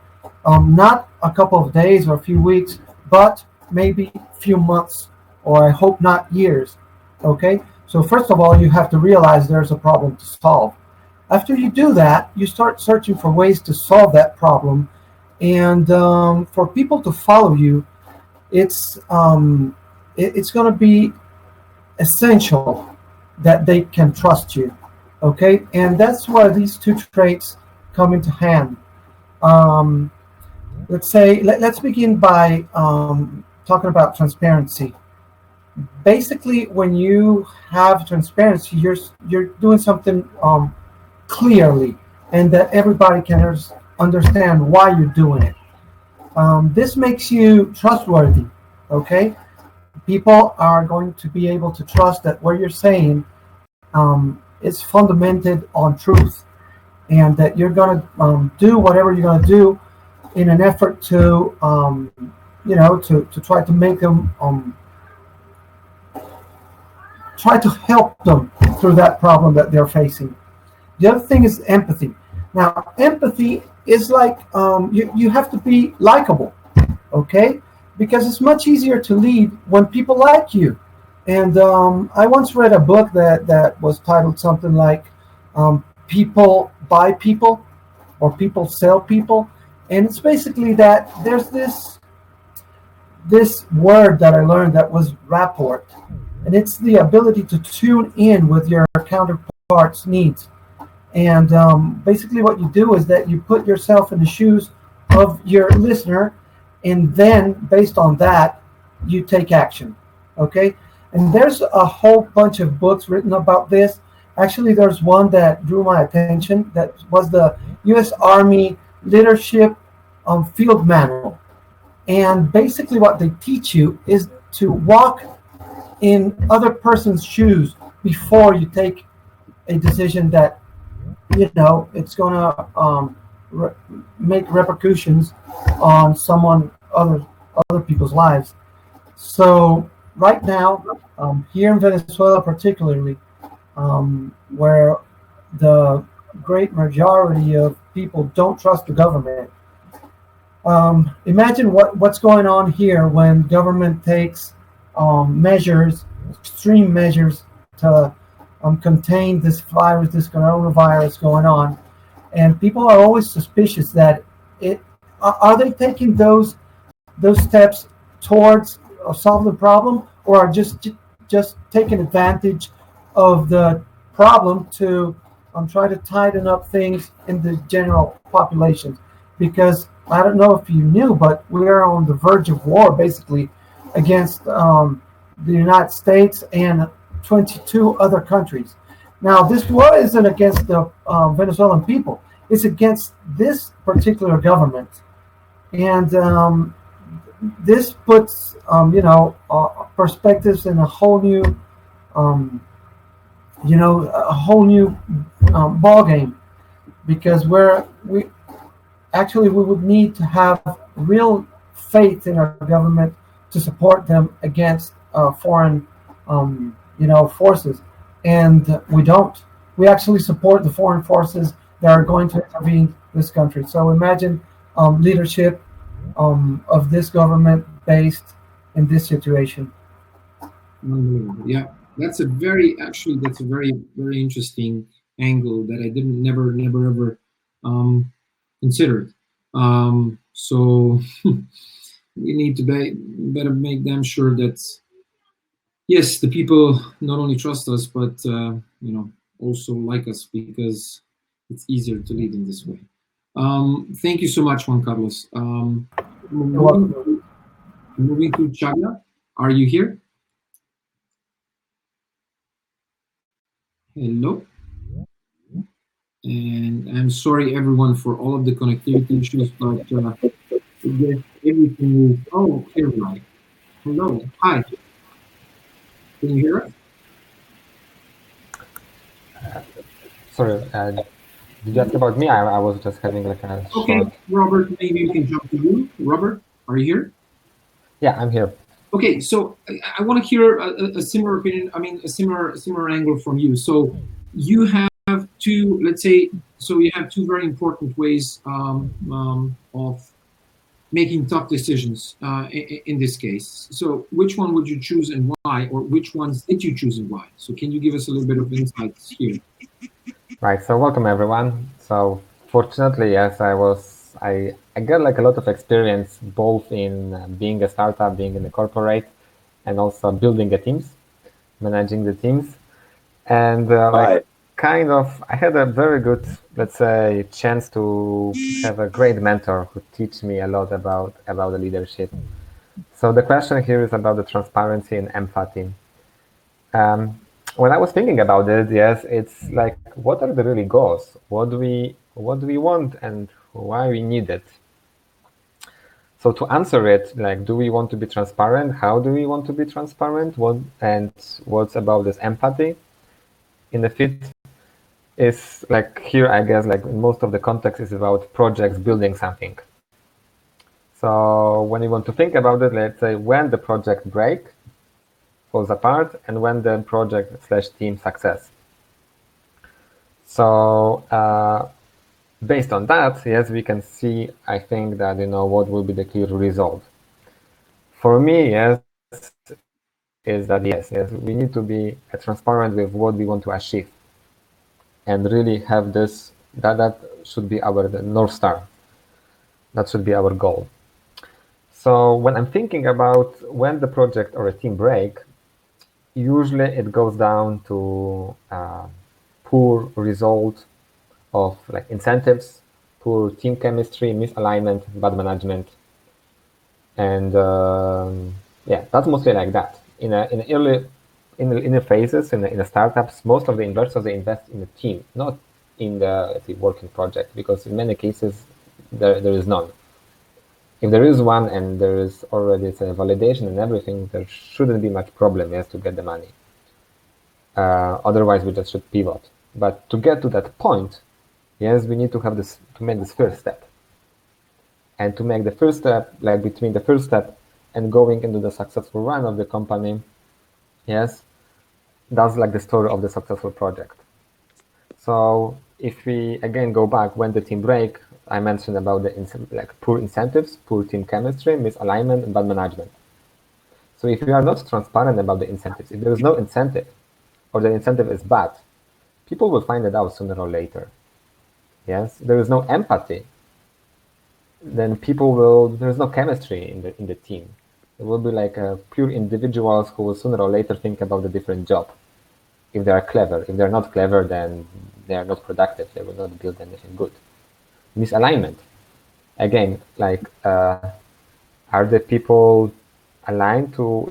not a couple of days or a few weeks, but maybe a few months, or I hope not years. Okay? So first of all, you have to realize there's a problem to solve. After you do that, you start searching for ways to solve that problem. And for people to follow you, it's going to be essential that they can trust you. Okay? And that's where these two traits come into hand. Let's begin by talking about transparency. Basically, when you have transparency, you're doing something clearly, and that everybody can understand why you're doing it. This makes you trustworthy. Okay, people are going to be able to trust that what you're saying is fundamented on truth, and that you're going to do whatever you're going to do in an effort to to try to make them try to help them through that problem that they're facing. The other thing is empathy. Now, empathy is like you have to be likable, okay? Because it's much easier to lead when people like you. And I once read a book that was titled something like People Buy People or People Sell People. And it's basically that there's this word that I learned that was rapport. And it's the ability to tune in with your counterpart's needs. And basically what you do is that you put yourself in the shoes of your listener, and then based on that, you take action, okay? And there's a whole bunch of books written about this. Actually, there's one that drew my attention that was the U.S. Army Leadership Field Manual. And basically what they teach you is to walk in other person's shoes before you take a decision that, you know, it's going to make repercussions on other people's lives. So right now, here in Venezuela particularly, where the great majority of people don't trust the government, imagine what's going on here when government takes measures, extreme measures to contain this virus, this coronavirus going on. And people are always suspicious that are they taking those steps towards solve the problem, or are just taking advantage of the problem to try to tighten up things in the general population? Because I don't know if you knew, but we are on the verge of war, basically, against the United States and 22 other countries. Now, this war isn't against the Venezuelan people. It's against this particular government. And this puts, perspectives in a whole new, ball game. Because we would need to have real faith in our government to support them against foreign, forces. And we don't. We actually support the foreign forces that are going to intervene this country. So imagine leadership of this government based in this situation. Yeah, that's a very very interesting angle that I never ever considered. So we need to better make them sure that yes, the people not only trust us, but also like us, because it's easier to lead in this way. Thank you so much, Juan Carlos. Moving to Chaga, are you here? Hello. And I'm sorry, everyone, for all of the connectivity issues, but everything is. Oh, here we are. Hello. Hi. Can you hear us? Sorry, did you ask about me? I was just having like a Okay, short... Robert, maybe we can jump to you. Robert, are you here? Yeah, I'm here. Okay, so I want to hear a similar opinion. I mean, a similar angle from you. So you have two, let's say, you have two very important ways of making tough decisions in this case. So which one would you choose and why, or which ones did you choose and why? So can you give us a little bit of insights here? Right, so welcome everyone. So fortunately, yes, I got like a lot of experience both in being a startup, being in a corporate, and also building the teams, managing the teams. And I had a very good, let's say, chance to have a great mentor who teach me a lot about the leadership. So the question here is about the transparency and empathy. When I was thinking about it, yes, it's like, what are the really goals? What do we want and why we need it? So to answer it, like, do we want to be transparent? How do we want to be transparent? What's about this empathy in the fit is like here, I guess, like most of the context is about projects building something. So when you want to think about it, let's say when the project falls apart, and when the project/team success. So based on that, yes, we can see, I think that, what will be the clear result. For me, yes, is that yes, we need to be transparent with what we want to achieve, and really have this, that should be our North Star. That should be our goal. So when I'm thinking about when the project or a team break, usually it goes down to poor result of like incentives, poor team chemistry, misalignment, bad management, and yeah, that's mostly like that. In the phases in the startups, most of the investors, they invest in the team, not in the working project, because in many cases there is none. If there is one and there is already a validation and everything, there shouldn't be much problem, yes, to get the money. Otherwise, we just should pivot. But to get to that point, yes, we need to have this, to make this first step. And to make the first step, like between the first step and going into the successful run of the company, yes, that's like the story of the successful project. So if we again go back when the team break, I mentioned about the poor incentives, poor team chemistry, misalignment, and bad management. So if you are not transparent about the incentives, if there is no incentive, or the incentive is bad, people will find it out sooner or later. Yes, there is no empathy, then people will. There is no chemistry in the team. It will be like pure individuals who will sooner or later think about a different job. If they are clever, if they're not clever, then they are not productive. They will not build anything good. Misalignment. Again, like are the people aligned to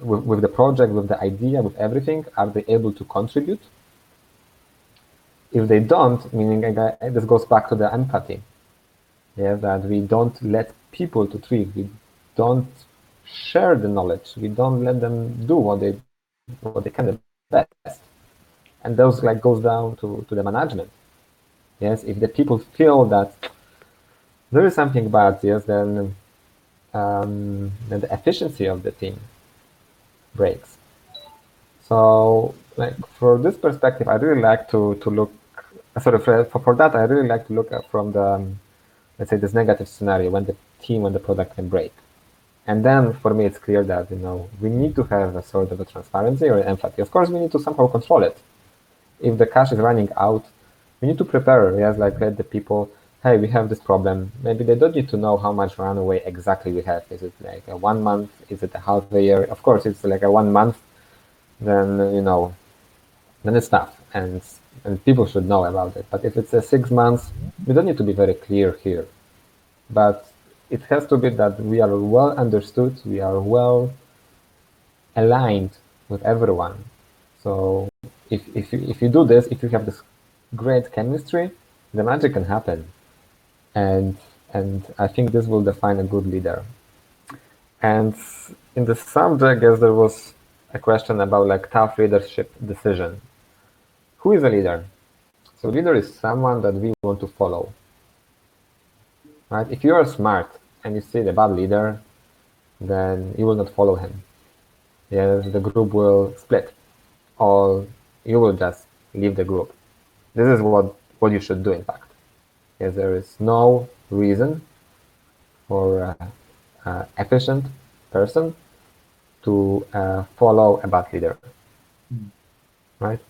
with the project, with the idea, with everything? Are they able to contribute? If they don't, meaning this goes back to the empathy. Yeah, that we don't let people to thrive. We don't share the knowledge. We don't let them do what they can the best. And those like goes down to the management. Yes, if the people feel that there is something bad, yes, then the efficiency of the team breaks. So, like for this perspective, I really like to look. Sorry, for that, I really like to look at from the let's say this negative scenario when the product can break. And then for me, it's clear that we need to have a sort of a transparency or empathy. Of course, we need to somehow control it. If the cash is running out, we need to prepare. Yes, like let the people, hey, we have this problem. Maybe they don't need to know how much runaway exactly we have. Is it like a 1 month? Is it a half a year? Of course, it's like a 1 month. Then then it's tough, and people should know about it. But if it's a 6 months, we don't need to be very clear here. But it has to be that we are well understood, we are well aligned with everyone. So if you do this, if you have this great chemistry, the magic can happen. And I think this will define a good leader. And in the subject, I guess there was a question about like tough leadership decision. Who is a leader? So leader is someone that we want to follow. Right? If you are smart and you see the bad leader, then you will not follow him. Yes, the group will split, or you will just leave the group. This is what you should do, in fact. Yes, there is no reason for an efficient person to follow a bad leader, right?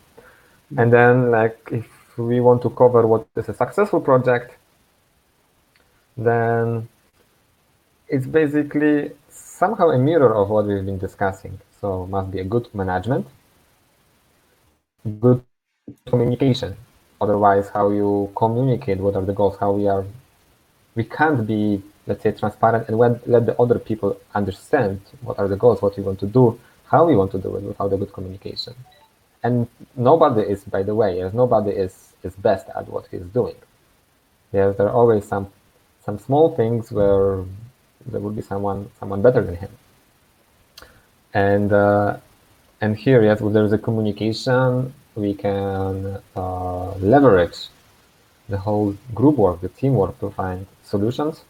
And then, like, if we want to cover what is a successful project, then it's basically somehow a mirror of what we've been discussing. So must be a good management, good communication. Otherwise, how you communicate, what are the goals, how we can't be, let's say, transparent and let the other people understand what are the goals, what we want to do, how we want to do it without a good communication. And nobody is, by the way, nobody is best at what he's doing. Yes, there are always some small things where there will be someone better than him. And here, yes, when there is a communication, we can leverage the whole group work, the teamwork, to find solutions.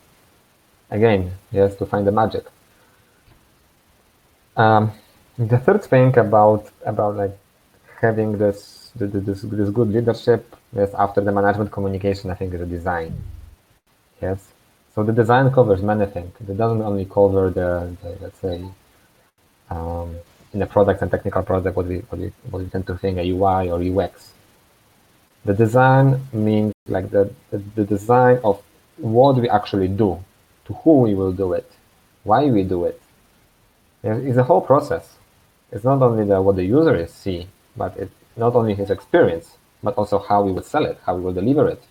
Again, yes, to find the magic. The third thing about like having this this good leadership, yes, after the management communication, I think is a design. Yes. So the design covers many things. It doesn't only cover the let's say, in a product and technical product, what we tend to think a UI or UX. The design means like the design of what we actually do, to who we will do it, why we do it. It's a whole process. It's not only what the user see, but it's not only his experience, but also how we will sell it, how we will deliver it.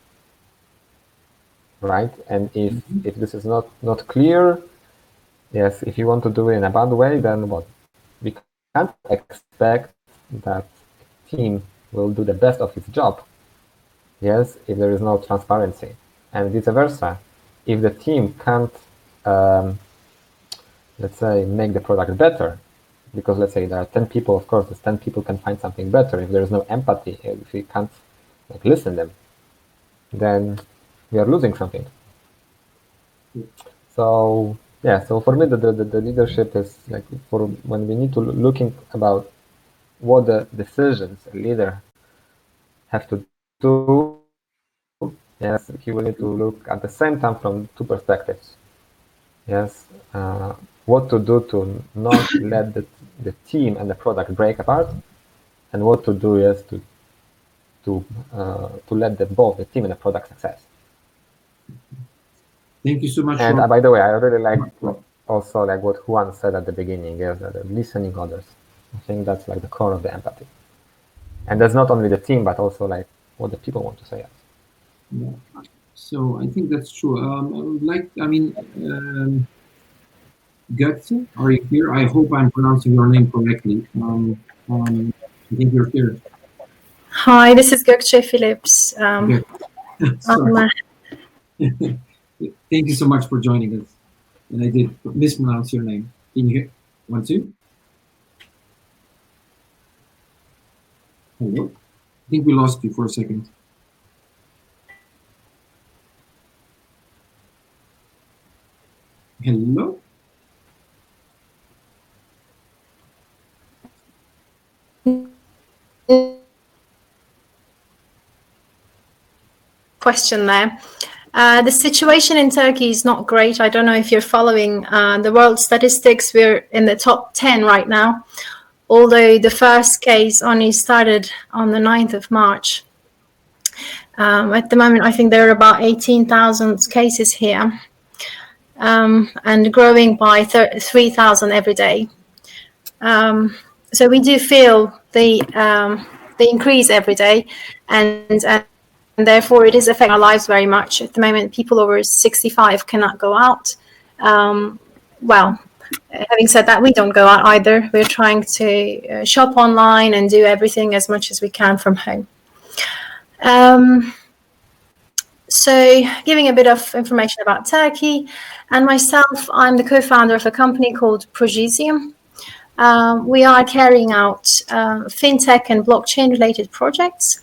Right? And if this is not clear, yes, if you want to do it in a bad way, then what? We can't expect that team will do the best of its job, yes, if there is no transparency. And vice versa. If the team can't, let's say, make the product better, because let's say there are 10 people, of course, those 10 people can find something better. If there is no empathy, if we can't like listen them, then we are losing something. So yeah, so for me, the leadership is like for when we need to looking about what the decisions a leader have to do. Yes, he will need to look at the same time from two perspectives. Yes, what to do to not let the team and the product break apart, and what to do is to let both the team and the product success. Thank you so much. And by the way, I really like also like what Juan said at the beginning, is that listening others. I think that's like the core of the empathy. And that's not only the team, but also like what the people want to say. Yeah. So I think that's true. I would like, Götze, are you here? I hope I'm pronouncing your name correctly. I think you're here. Hi, this is Gökçe Phillips. Thank you so much for joining us. And I did mispronounce your name. Can you hear? 1, 2? Hello? I think we lost you for a second. Hello? Question there. The situation in Turkey is not great. I don't know if you're following the world statistics. We're in the top 10 right now, although the first case only started on the 9th of March. At the moment, I think there are about 18,000 cases here, and growing by 3,000 every day. So we do feel they increase every day, and therefore it is affecting our lives very much. At the moment, people over 65 cannot go out. Well, having said that, we don't go out either. We're trying to shop online and do everything as much as we can from home. So giving a bit of information about Turkey and myself, I'm the co-founder of a company called Projisium. We are carrying out fintech and blockchain related projects.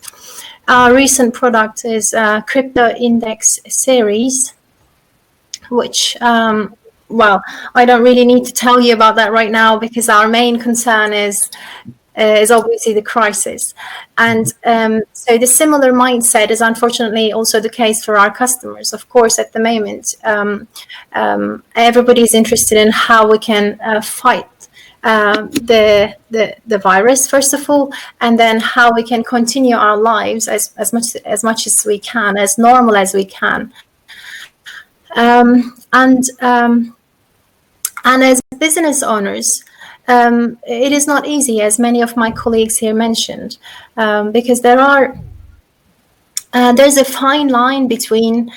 Our recent product is Crypto Index Series, which, well, I don't really need to tell you about that right now because our main concern is obviously the crisis. And so the similar mindset is unfortunately also the case for our customers. Of course, at the moment, everybody is interested in how we can fight the virus, first of all, and then how we can continue our lives as much as we can, as normal as we can. And as business owners, it is not easy, as many of my colleagues here mentioned, because there's a fine line between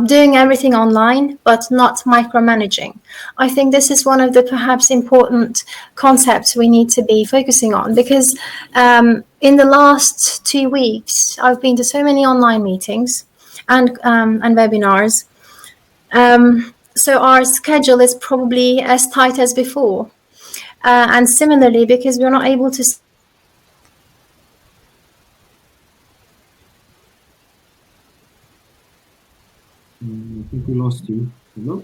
doing everything online but not micromanaging. I think this is one of the perhaps important concepts we need to be focusing on, because in the last 2 weeks, I've been to so many online meetings and webinars. So our schedule is probably as tight as before. And similarly, because we're not able to I think we lost you. Hello?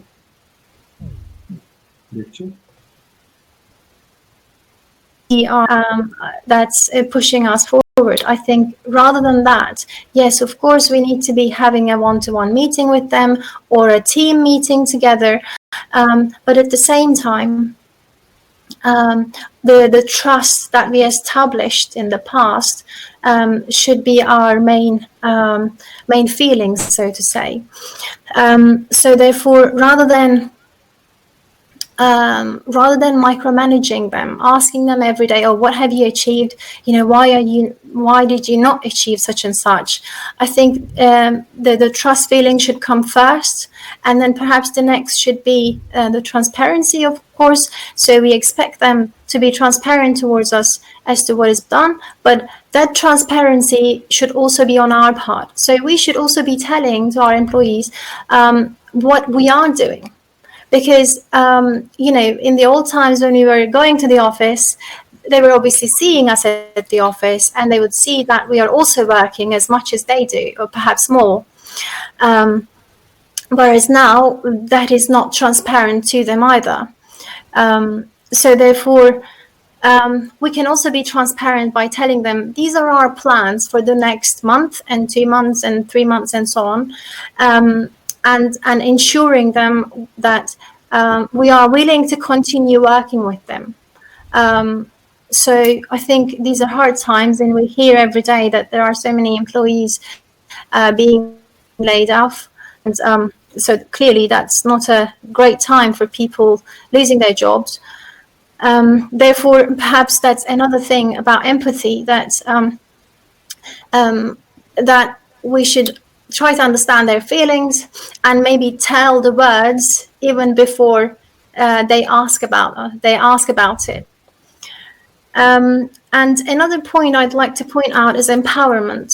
that's pushing us forward. forward. I think rather than that, yes, of course, we need to be having a one-to-one meeting with them or a team meeting together. But at the same time, the trust that we established in the past should be our main feelings, so to say. So therefore, rather than micromanaging them, asking them every day, "Oh, what have you achieved? You know, why did you not achieve such and such?" I think the trust feeling should come first, and then perhaps the next should be the transparency, of course. So we expect them to be transparent towards us as to what is done, but that transparency should also be on our part. So we should also be telling to our employees what we are doing. Because, you know, in the old times when we were going to the office, they were obviously seeing us at the office, and they would see that we are also working as much as they do, or perhaps more. Whereas now, that is not transparent to them either. So therefore, we can also be transparent by telling them, these are our plans for the next month and 2 months and 3 months and so on. And ensuring them that we are willing to continue working with them. So I think these are hard times, and we hear every day that there are so many employees being laid off. And so clearly that's not a great time for people losing their jobs. Therefore, perhaps that's another thing about empathy, that that we should try to understand their feelings and maybe tell the words even before they ask about it. And another point I'd like to point out is empowerment.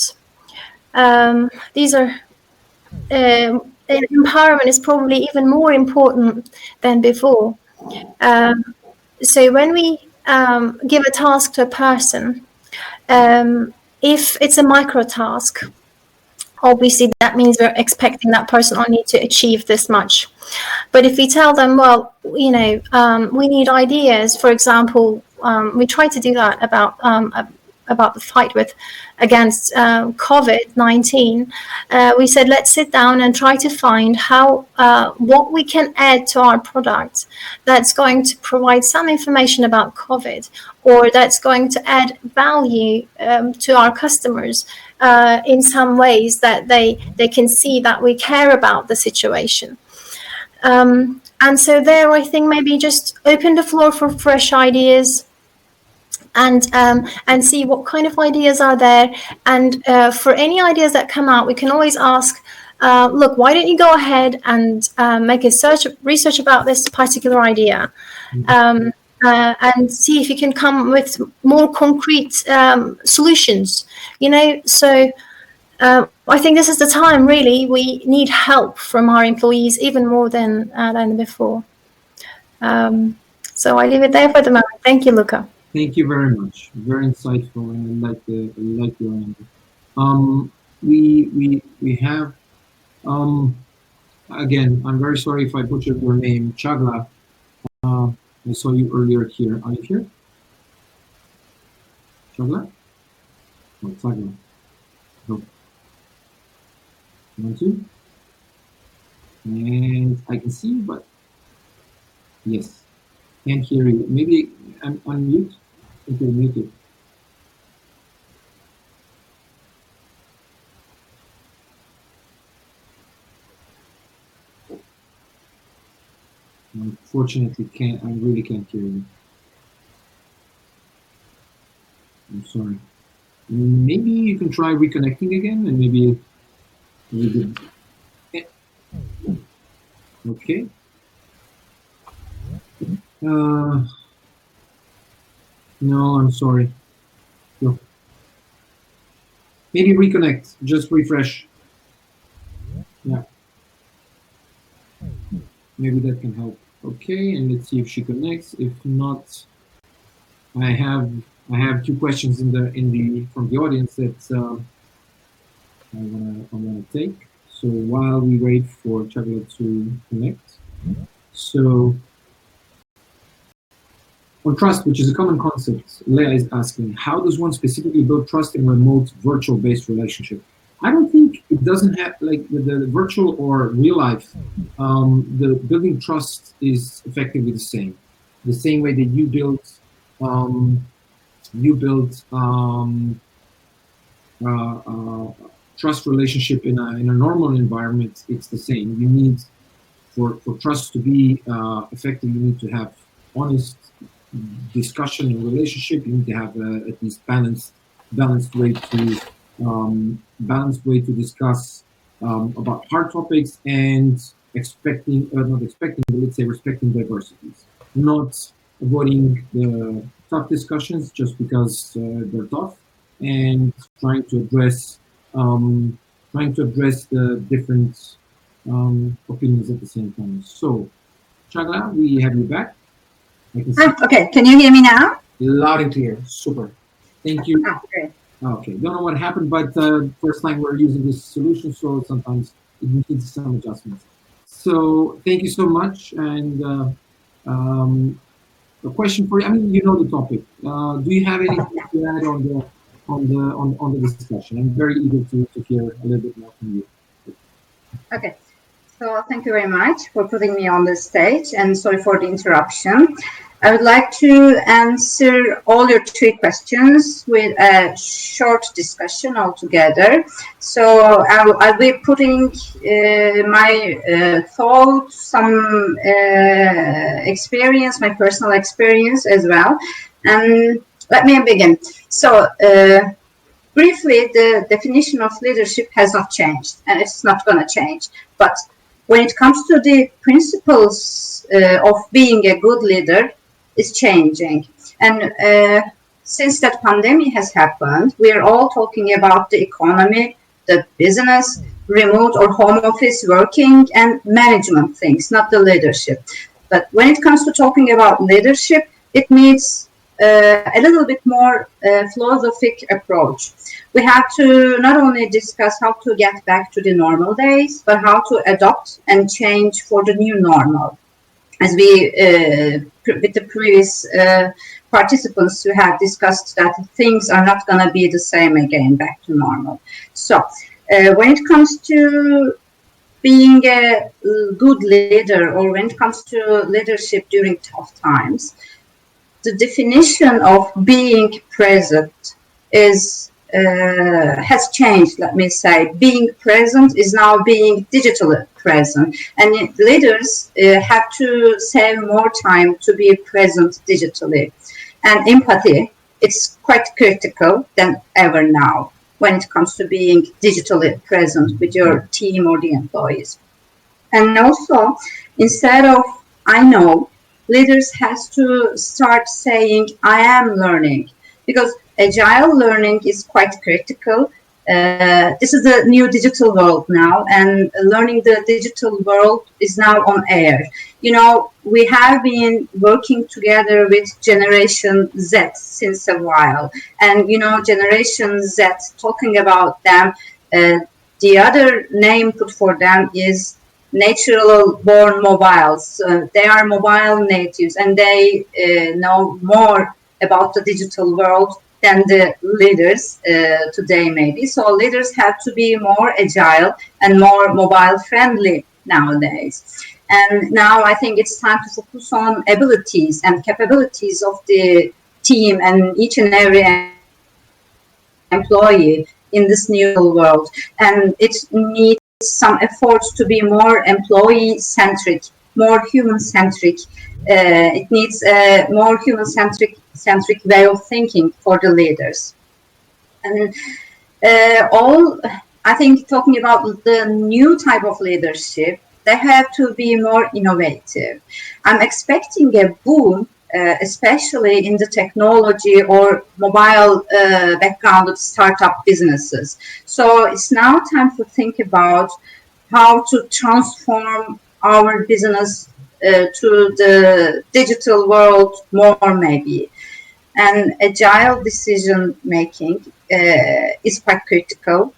Empowerment is probably even more important than before. So when we give a task to a person, if it's a micro task, obviously that means we're expecting that person only to achieve this much. But if we tell them, well, you know, we need ideas, for example, we try to do that about the fight against COVID-19. We said, let's sit down and try to find how what we can add to our product that's going to provide some information about COVID, or that's going to add value to our customers in some ways that they can see that we care about the situation. And so there, I think maybe just open the floor for fresh ideas, and see what kind of ideas are there. And for any ideas that come out, we can always ask, look, why don't you go ahead and make a research about this particular idea, and see if you can come with more concrete solutions, you know. So I think this is the time, really, we need help from our employees even more than before. So I leave it there for the moment. Thank you, Luka. Thank you very much. Very insightful, and I like your answer. We have again, I'm very sorry if I butchered your name, Chagla. I saw you earlier here. Are you here? Chagla? Oh, Chagla. No. 1, 2. And I can see you, but yes, can't hear you. Maybe I'm unmute. If you're muted. Unfortunately, I really can't hear you. I'm sorry. Maybe you can try reconnecting again, and maybe okay. No, I'm sorry. No. Maybe reconnect. Just refresh. Yeah. Maybe that can help. Okay, and let's see if she connects. If not, I have 2 questions from the audience that I wanna take. So while we wait for Chagla to connect, so On trust, which is a common concept, Leah is asking, how does one specifically build trust in a remote, virtual-based relationship? I don't think it doesn't have, like the virtual or real life, the building trust is effectively the same. The same way that you build trust relationship in a normal environment, it's the same. You need, for trust to be effective, you need to have honest discussion in relationship. You need to have at least balanced way to discuss about hard topics and respecting diversities, not avoiding the tough discussions just because they're tough, and trying to address the different opinions at the same time. So, Chagla, we have you back. Okay, can you hear me now? Loud and clear. Super. Thank you. Great. Okay, don't know what happened, but first time we're using this solution, so sometimes it needs some adjustments. So thank you so much. And a question for you. I mean, you know the topic. Do you have anything to add on the discussion? I'm very eager to hear a little bit more from you. Okay. So thank you very much for putting me on the stage, and sorry for the interruption. I would like to answer all your 3 questions with a short discussion altogether. So I'll be putting my thoughts, some experience, my personal experience as well. And let me begin. So briefly, the definition of leadership has not changed, and it's not going to change. But when it comes to the principles of being a good leader, is changing. And since that pandemic has happened, we are all talking about the economy, the business, remote or home office working, and management things, not the leadership. But when it comes to talking about leadership, it needs a little bit more philosophic approach. We have to not only discuss how to get back to the normal days, but how to adopt and change for the new normal. As we, with the previous participants who have discussed that things are not going to be the same again, back to normal. So when it comes to being a good leader, or when it comes to leadership during tough times, the definition of being present is has changed, let me say. Being present is now being digitally present. And leaders have to save more time to be present digitally. And empathy, it's quite critical than ever now when it comes to being digitally present with your team or the employees. And also, instead of I know, leaders has to start saying I am learning, because agile learning is quite critical. This is the new digital world now, and learning the digital world is now on air. You know, we have been working together with Generation Z since a while. And, you know, Generation Z, talking about them, the other name put for them is natural born mobiles. They are mobile natives, and they know more about the digital world than the leaders today maybe. So leaders have to be more agile and more mobile friendly nowadays. And now I think it's time to focus on abilities and capabilities of the team and each and every employee in this new world. And it needs some efforts to be more employee-centric, more human-centric. It needs a more human-centric way of thinking for the leaders. And I think talking about the new type of leadership, they have to be more innovative. I'm expecting a boom, especially in the technology or mobile background of startup businesses. So it's now time to think about how to transform our business to the digital world more maybe. And agile decision making is quite critical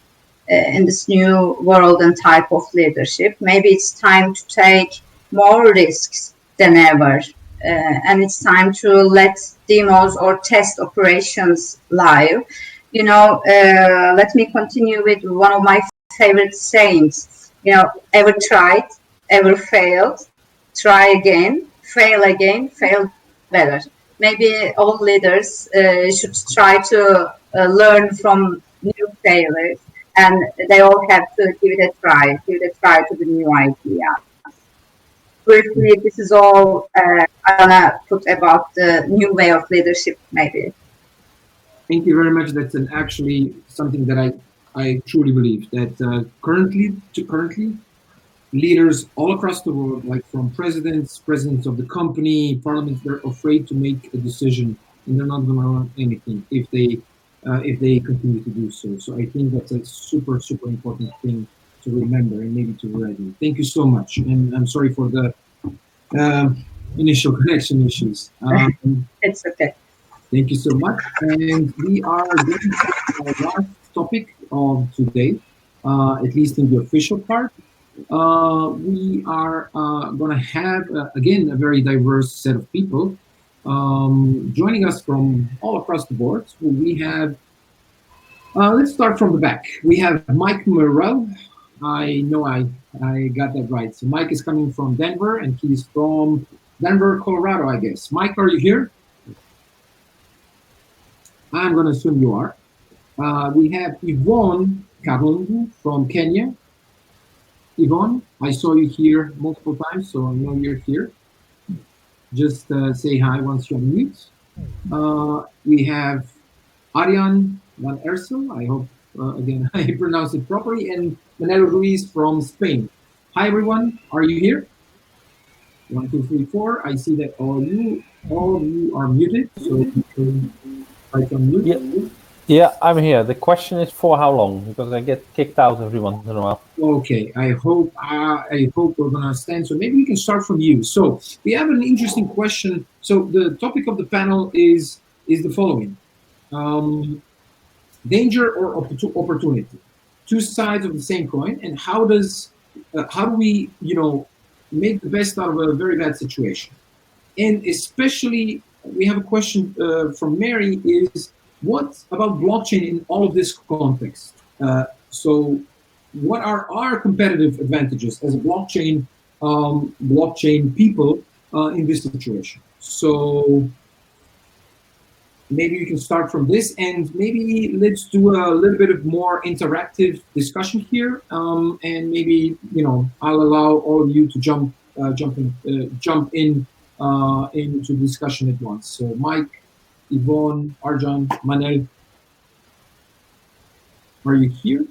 in this new world and type of leadership. Maybe it's time to take more risks than ever and it's time to let demos or test operations live. You know, let me continue with one of my favorite sayings. You know, ever tried, ever failed, try again, fail better. Maybe all leaders should try to learn from new failures, and they all have to give it a try to the new idea. Briefly, this is all I wanna put about the new way of leadership, maybe. Thank you very much. That's actually something that I truly believe, that currently, leaders all across the world, like from presidents of the company, parliaments, they're afraid to make a decision, and they're not going to learn anything if they continue to do so. So I think that's a super, super important thing to remember and maybe to ready. Thank you so much, and I'm sorry for the initial connection issues. It's okay. Thank you so much. And we are going to our last topic of today, at least in the official part. We are going to have, again, a very diverse set of people joining us from all across the board. So we have, let's start from the back. We have Mike Morrell. I know I got that right. So Mike is coming from Denver, and he's from Denver, Colorado, I guess. Mike, are you here? I'm going to assume you are. We have Yvonne Kabungu from Kenya. Yvonne, I saw you here multiple times, so I know you're here. Just say hi once you're on mute. We have Ariane Van Ersel. I hope, again, I pronounced it properly. And Manelo Ruiz from Spain. Hi, everyone. Are you here? 1, 2, 3, 4. I see that all of you are muted, so you can try to unmute. Yeah, I'm here. The question is for how long? Because I get kicked out every once in a while. Okay, I hope we're gonna stand. So maybe we can start from you. So we have an interesting question. So the topic of the panel is the following: danger or opportunity, two sides of the same coin, and how do we make the best out of a very bad situation? And especially, we have a question from Mary: is what about blockchain in all of this context? So what are our competitive advantages as a blockchain people in this situation? So maybe we can start from this, and maybe let's do a little bit of more interactive discussion here, and maybe I'll allow all of you to jump in into discussion at once. So Mike, Yvonne, Arjan, Manel, are you here?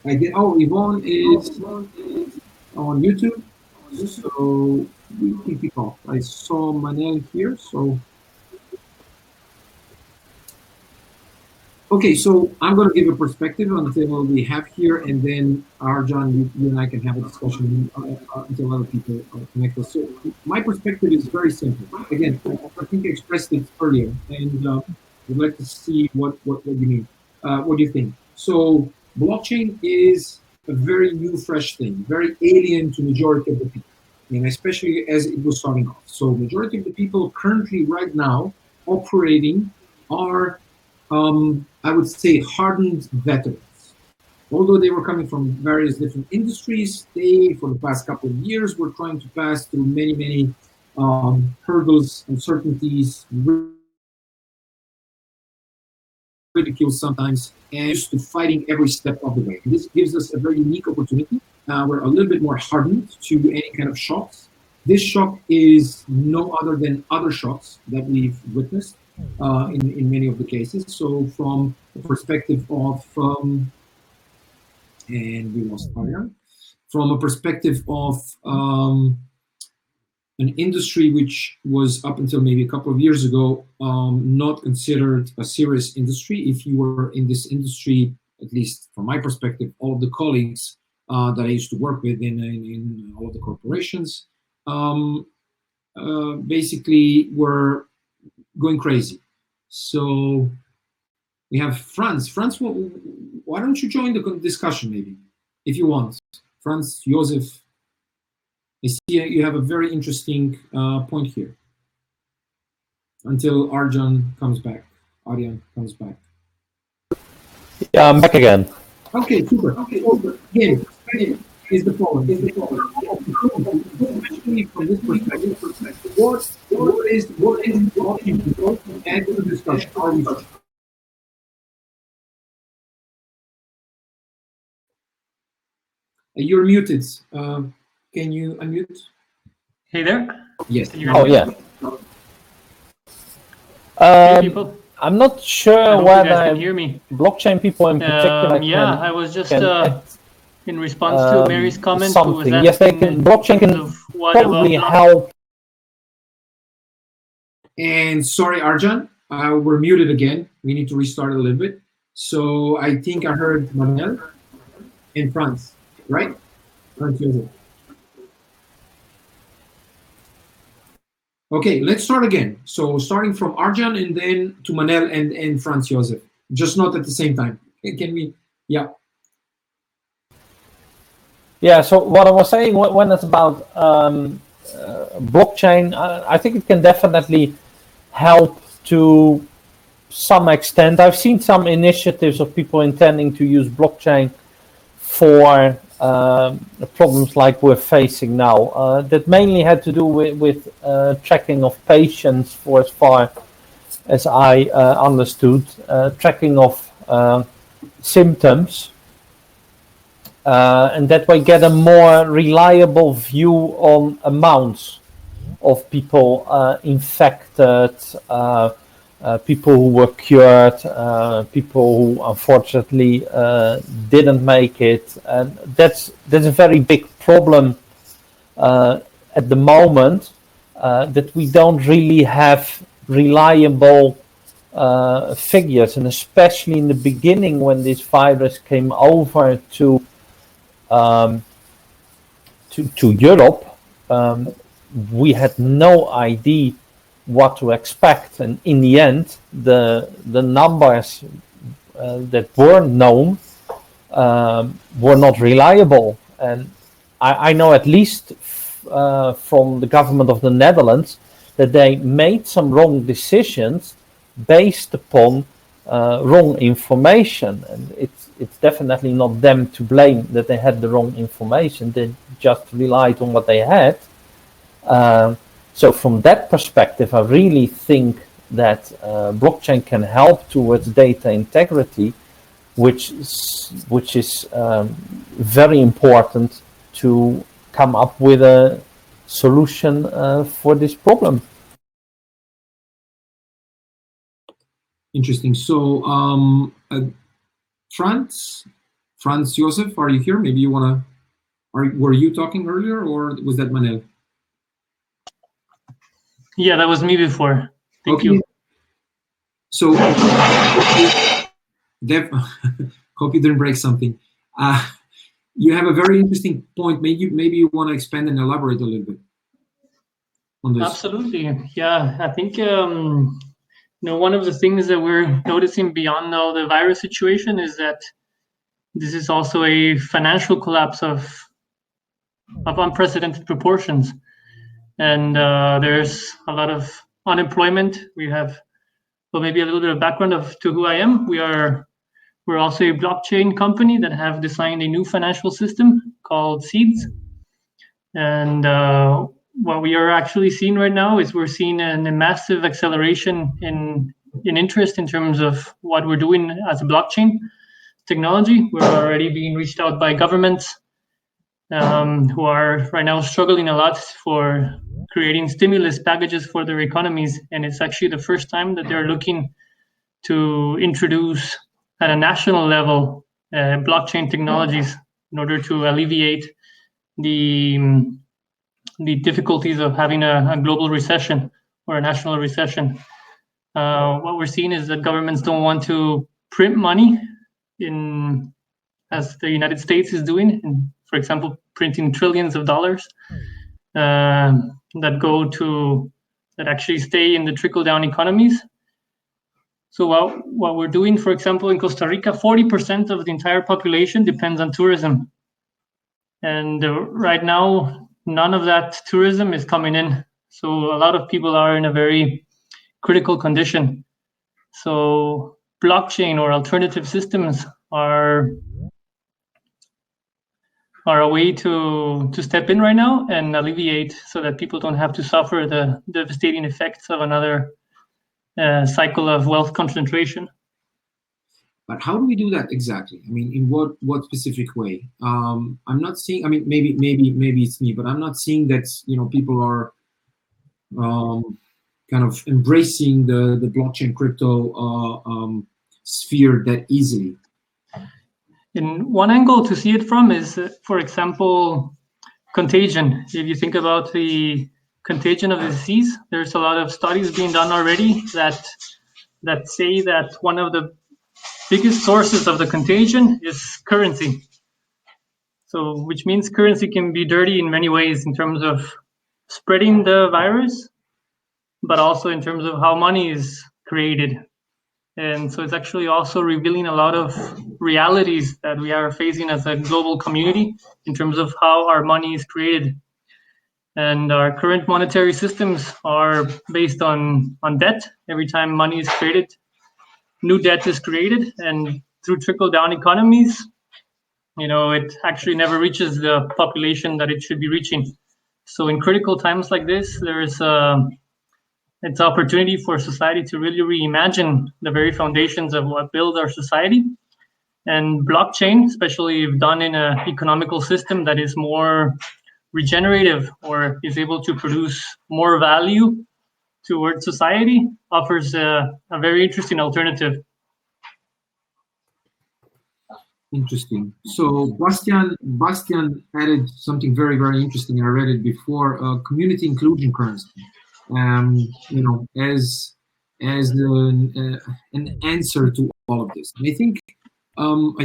Yvonne is on YouTube, so we can kick off. I saw Manel here, so okay. So I'm going to give a perspective until we have here, and then Arjan, you and I can have a discussion until other people connect us. So my perspective is very simple. Again, I think I expressed it earlier, and would like to see what you mean. What do you think? So blockchain is a very new, fresh thing, very alien to majority of the people, and especially as it was starting off. So majority of the people currently right now operating are, I would say, hardened veterans. Although they were coming from various different industries, they, for the past couple of years, were trying to pass through many hurdles, uncertainties, ridicule sometimes, and used to fighting every step of the way. And this gives us a very unique opportunity. We're a little bit more hardened to any kind of shocks. This shock is no other than other shocks that we've witnessed in many of the cases. So from the perspective of, and we lost Ariane, from a perspective of an industry which was up until maybe a couple of years ago not considered a serious industry. If you were in this industry, at least from my perspective, all of the colleagues that I used to work with in all of the corporations basically were going crazy. So we have Franz. Franz, why don't you join the discussion maybe, if you want? Franz, Joseph. I see you have a very interesting point here. Until Arjan comes back, Arjan comes back. Yeah, I'm back again. Okay, super. Okay, over. Again, is the following. Especially from this perspective, what is blockchain to add to the discussion? You're muted. Can you unmute? Hey there. Yes. Oh yeah. People. I'm not sure whether hear me. Blockchain people in particular. Yeah, I was just in response to Mary's comment. Something. Yes, they can. Blockchain can probably help. And sorry, Arjan, we're muted again. We need to restart a little bit. So I think I heard Manuel in France, right? Okay, let's start again. So starting from Arjan and then to Manel and Franz Josef. Just not at the same time. Can we? Yeah. Yeah, so what I was saying when it's about blockchain, I think it can definitely help to some extent. I've seen some initiatives of people intending to use blockchain for problems like we're facing now. That mainly had to do with tracking of patients, for as far as I understood, tracking of symptoms, and that way get a more reliable view on amounts of people infected, people who were cured, people who unfortunately didn't make it, and that's a very big problem at the moment, that we don't really have reliable figures, and especially in the beginning when this virus came over to Europe, we had no idea what to expect, and in the end, the numbers that were known were not reliable. And I know at least from the government of the Netherlands that they made some wrong decisions based upon wrong information, and it's definitely not them to blame that they had the wrong information. They just relied on what they had. So from that perspective, I really think that blockchain can help towards data integrity, which is very important to come up with a solution for this problem. Interesting. So, Franz Josef, are you here? Maybe you wanna. Were you talking earlier, or was that Manel? Yeah, that was me before. Thank you. So, Dev, hope you didn't break something. You have a very interesting point. Maybe you want to expand and elaborate a little bit on this. Absolutely. Yeah, I think one of the things that we're noticing beyond now the virus situation is that this is also a financial collapse of unprecedented proportions. And there's a lot of unemployment. We have, well, maybe a little bit of background to who I am. We're also a blockchain company that have designed a new financial system called Seeds. And what we are actually seeing right now is we're seeing a massive acceleration in interest in terms of what we're doing as a blockchain technology. We're already being reached out by governments who are right now struggling a lot for creating stimulus packages for their economies. And it's actually the first time that they're looking to introduce at a national level blockchain technologies in order to alleviate the difficulties of having a global recession or a national recession. What we're seeing is that governments don't want to print money as the United States is doing, and for example, printing trillions of dollars that actually stay in the trickle-down economies. So what we're doing, for example, in Costa Rica, 40% of the entire population depends on tourism. And right now, none of that tourism is coming in. So a lot of people are in a very critical condition. So blockchain or alternative systems are a way to step in right now and alleviate so that people don't have to suffer the devastating effects of another cycle of wealth concentration. But how do we do that exactly? I mean, in what specific way? I'm not seeing. I mean, maybe it's me, but I'm not seeing that people are kind of embracing the blockchain crypto sphere that easily. In one angle to see it from is, for example, contagion. If you think about the contagion of the disease, there's a lot of studies being done already that say that one of the biggest sources of the contagion is currency. So, which means currency can be dirty in many ways in terms of spreading the virus, but also in terms of how money is created. And so it's actually also revealing a lot of realities that we are facing as a global community in terms of how our money is created. And our current monetary systems are based on debt. Every time money is created, new debt is created, and through trickle-down economies, it actually never reaches the population that it should be reaching. So in critical times like this, it's an opportunity for society to really reimagine the very foundations of what builds our society. And blockchain, especially if done in an economical system that is more regenerative or is able to produce more value towards society, offers a very interesting alternative. Interesting. So Bastian added something very, very interesting. I read it before. Community inclusion currency. As an answer to all of this. And I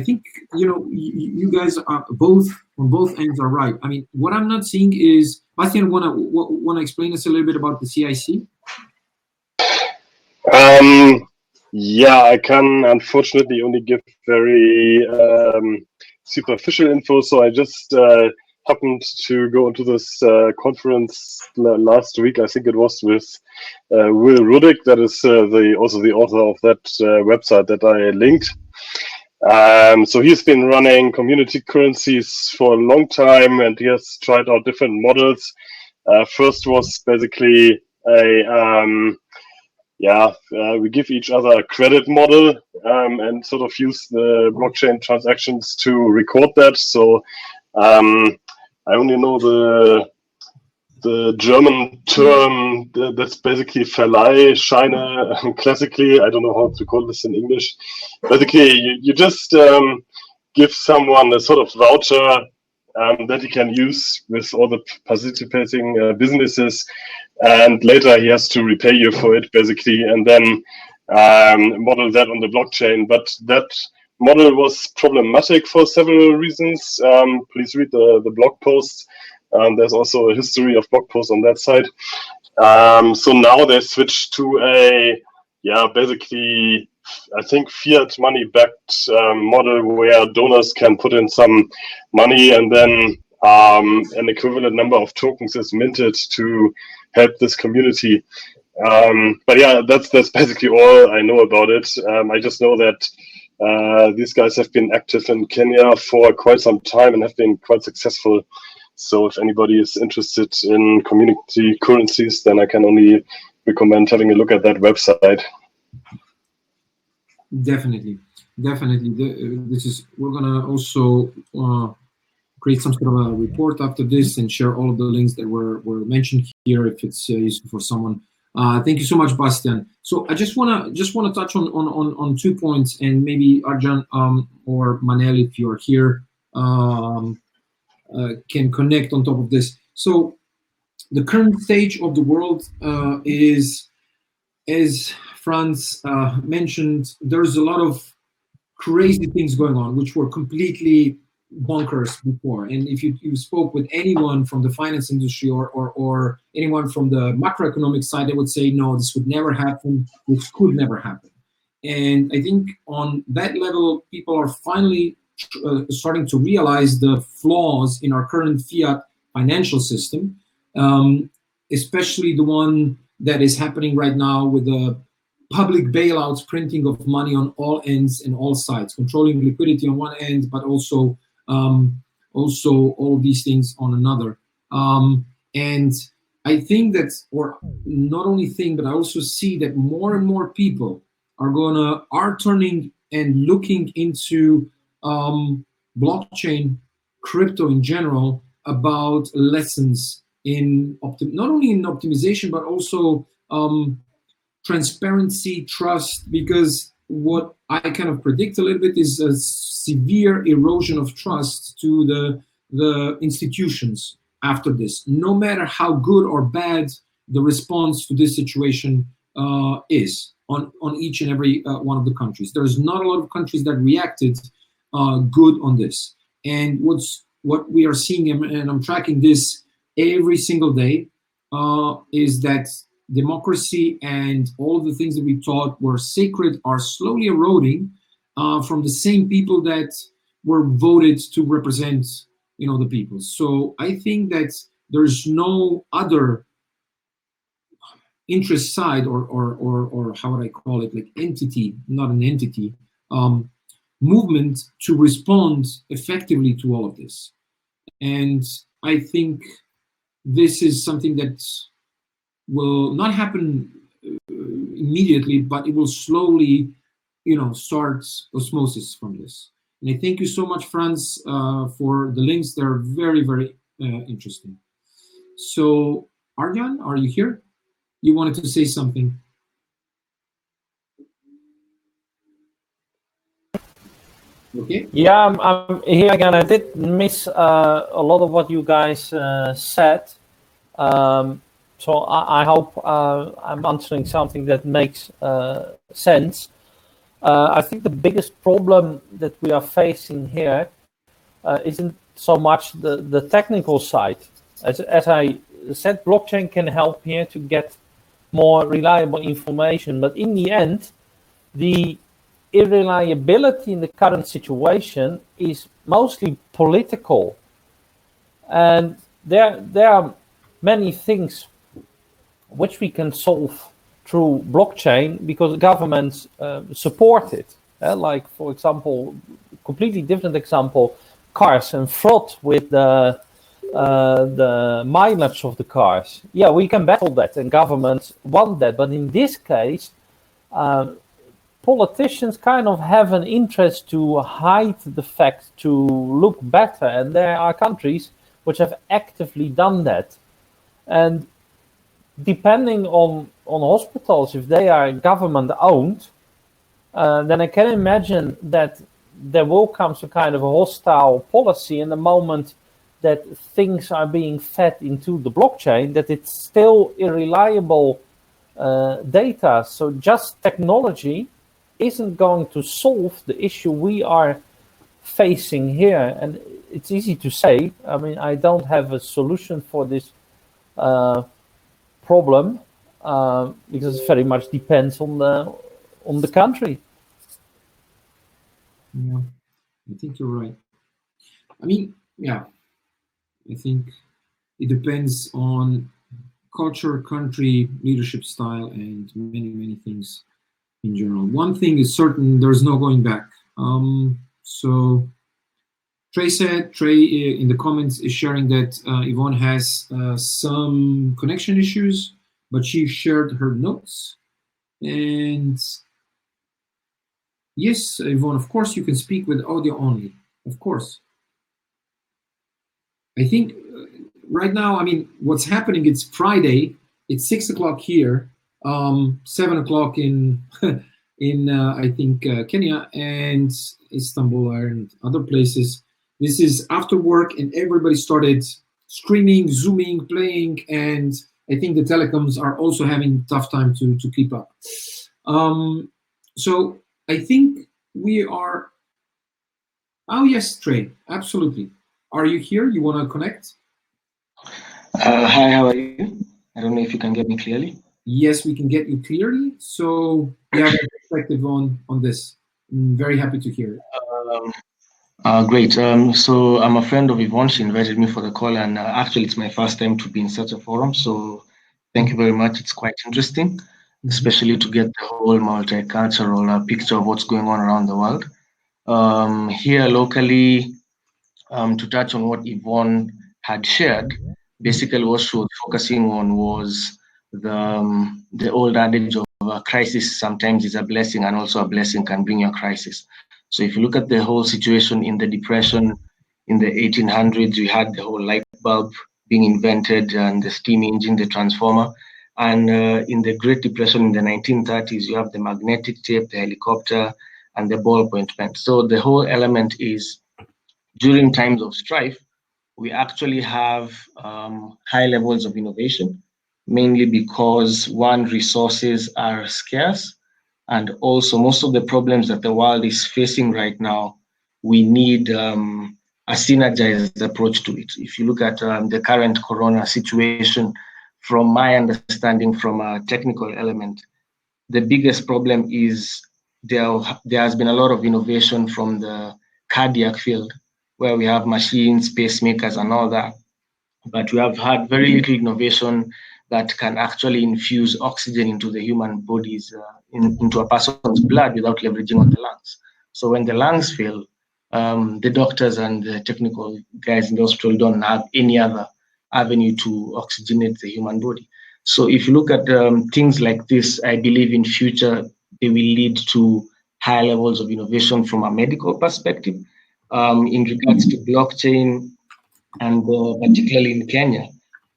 think you guys are both on both ends are right. I mean, what I'm not seeing is, Bastian, wanna explain us a little bit about the CIC? Yeah, I can unfortunately only give very superficial info. So I just happened to go into this conference last week. I think it was with Will Rudick, that is also the author of that website that I linked. So he's been running community currencies for a long time, and he has tried out different models. First was basically we give each other a credit model and sort of use the blockchain transactions to record that. So I only know the German term that's basically Verleihscheine classically. I don't know how to call this in English. Basically, you just give someone a sort of voucher that he can use with all the participating businesses, and later he has to repay you for it, basically, and then model that on the blockchain. But that model was problematic for several reasons. Please read the blog posts. There's also a history of blog posts on that side. So now they switched to a, basically, I think fiat money-backed model where donors can put in some money and then an equivalent number of tokens is minted to help this community. But yeah, that's basically all I know about it. I just know that these guys have been active in Kenya for quite some time and have been quite successful. So if anybody is interested in community currencies, then I can only recommend having a look at that website. Definitely. We're gonna also create some sort of a report after this and share all of the links that were mentioned here if it's useful for someone. Thank you so much, Bastian. So I just wanna touch on 2 points, and maybe Arjan or Manel, if you're here, can connect on top of this. So the current stage of the world is, as Franz mentioned, there's a lot of crazy things going on, which were completely bonkers before. And if you spoke with anyone from the finance industry or anyone from the macroeconomic side, they would say, no, this would never happen, this could never happen. And I think on that level, people are finally starting to realize the flaws in our current fiat financial system, especially the one that is happening right now with the public bailouts, printing of money on all ends and all sides, controlling liquidity on one end, but also all these things on another. And I think that, or not only think, but I also see that more and more people are turning and looking into blockchain, crypto in general, about lessons in not only in optimization, but also transparency, trust, because what I kind of predict a little bit is a severe erosion of trust to the institutions after this, no matter how good or bad the response to this situation is on each and every one of the countries. There's not a lot of countries that reacted good on this. And what we are seeing, and I'm tracking this every single day, is that democracy and all of the things that we thought were sacred are slowly eroding from the same people that were voted to represent, the people. So I think that there's no other interest side or how would I call it, like entity, not an entity, movement to respond effectively to all of this. And I think this is something that will not happen immediately, but it will slowly, start osmosis from this. And I thank you so much, Franz, for the links. They're very, very interesting. So, Arjan, are you here? You wanted to say something. Okay. Yeah, I'm here again. I did miss a lot of what you guys said. So I hope I'm answering something that makes sense. I think the biggest problem that we are facing here isn't so much the technical side. As I said, blockchain can help here to get more reliable information. But in the end, the irreliability in the current situation is mostly political. And there are many things which we can solve through blockchain because governments support it. Like, for example, completely different example, cars and fraud with the mileage of the cars. Yeah, we can battle that and governments want that. But in this case, politicians kind of have an interest to hide the fact, to look better. And there are countries which have actively done that. And depending on hospitals, if they are government owned, then I can imagine that there will come some kind of a hostile policy in the moment that things are being fed into the blockchain, that it's still irreliable data. So just technology isn't going to solve the issue we are facing here. And it's easy to say. I mean, I don't have a solution for this problem because it very much depends on the country. Yeah, I think you're right. I mean, yeah, I think it depends on culture, country, leadership style, and many, many things in general. One thing is certain, there's no going back. So Trey in the comments is sharing that Yvonne has some connection issues, but she shared her notes. And yes, Yvonne, of course you can speak with audio only, of course. I think right now, I mean, what's happening, it's Friday, it's 6 o'clock here, 7 o'clock in I think Kenya and Istanbul and other places. This is after work and everybody started streaming, zooming, playing, and I think the telecoms are also having a tough time to keep up. So I think we are, oh yes, Trey, absolutely. Are you here? You want to connect? Hi, how are you? I don't know if you can get me clearly. Yes, we can get you clearly. So you have a perspective on this. I'm very happy to hear it. Great. So I'm a friend of Yvonne. She invited me for the call, and actually, it's my first time to be in such a forum. So thank you very much. It's quite interesting, especially to get the whole multicultural picture of what's going on around the world. Here locally, to touch on what Yvonne had shared, basically what she was focusing on was the old adage of a crisis sometimes is a blessing, and also a blessing can bring you a crisis. So if you look at the whole situation in the Depression in the 1800s, we had the whole light bulb being invented and the steam engine, the transformer. And in the Great Depression in the 1930s, you have the magnetic tape, the helicopter, and the ballpoint pen. So the whole element is during times of strife, we actually have high levels of innovation, mainly because one, resources are scarce, and also most of the problems that the world is facing right now, we need a synergized approach to it. If you look at the current corona situation, from my understanding from a technical element, the biggest problem is there has been a lot of innovation from the cardiac field, where we have machines, pacemakers, and all that. But we have had very little innovation that can actually infuse oxygen into the human bodies, into a person's blood without leveraging on the lungs. So when the lungs fail, the doctors and the technical guys in the hospital don't have any other avenue to oxygenate the human body. So if you look at things like this, I believe in future they will lead to high levels of innovation from a medical perspective. In regards to blockchain, and particularly in Kenya,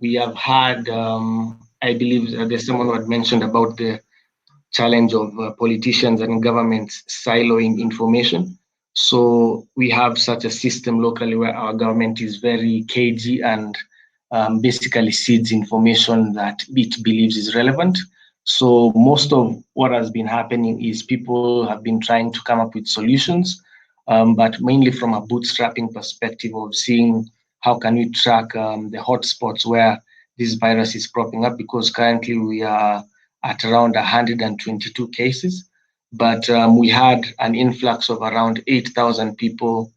we have had, I believe there's someone who had mentioned about the challenge of politicians and governments siloing information. So we have such a system locally where our government is very cagey and basically seeds information that it believes is relevant. So most of what has been happening is people have been trying to come up with solutions, but mainly from a bootstrapping perspective of seeing how can we track the hotspots where this virus is cropping up, because currently we are at around 122 cases, but we had an influx of around 8,000 people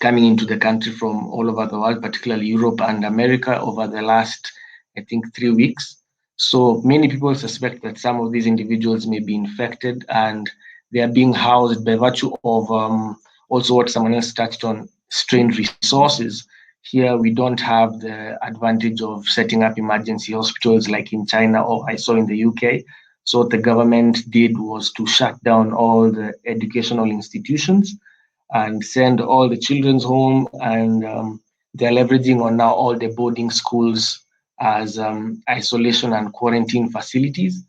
coming into the country from all over the world, particularly Europe and America, over the last, I think, 3 weeks. So many people suspect that some of these individuals may be infected, and they are being housed by virtue of also what someone else touched on, strained resources. Here, we don't have the advantage of setting up emergency hospitals like in China or I saw in the UK. So what the government did was to shut down all the educational institutions and send all the children home, and they're leveraging on now all the boarding schools as isolation and quarantine facilities.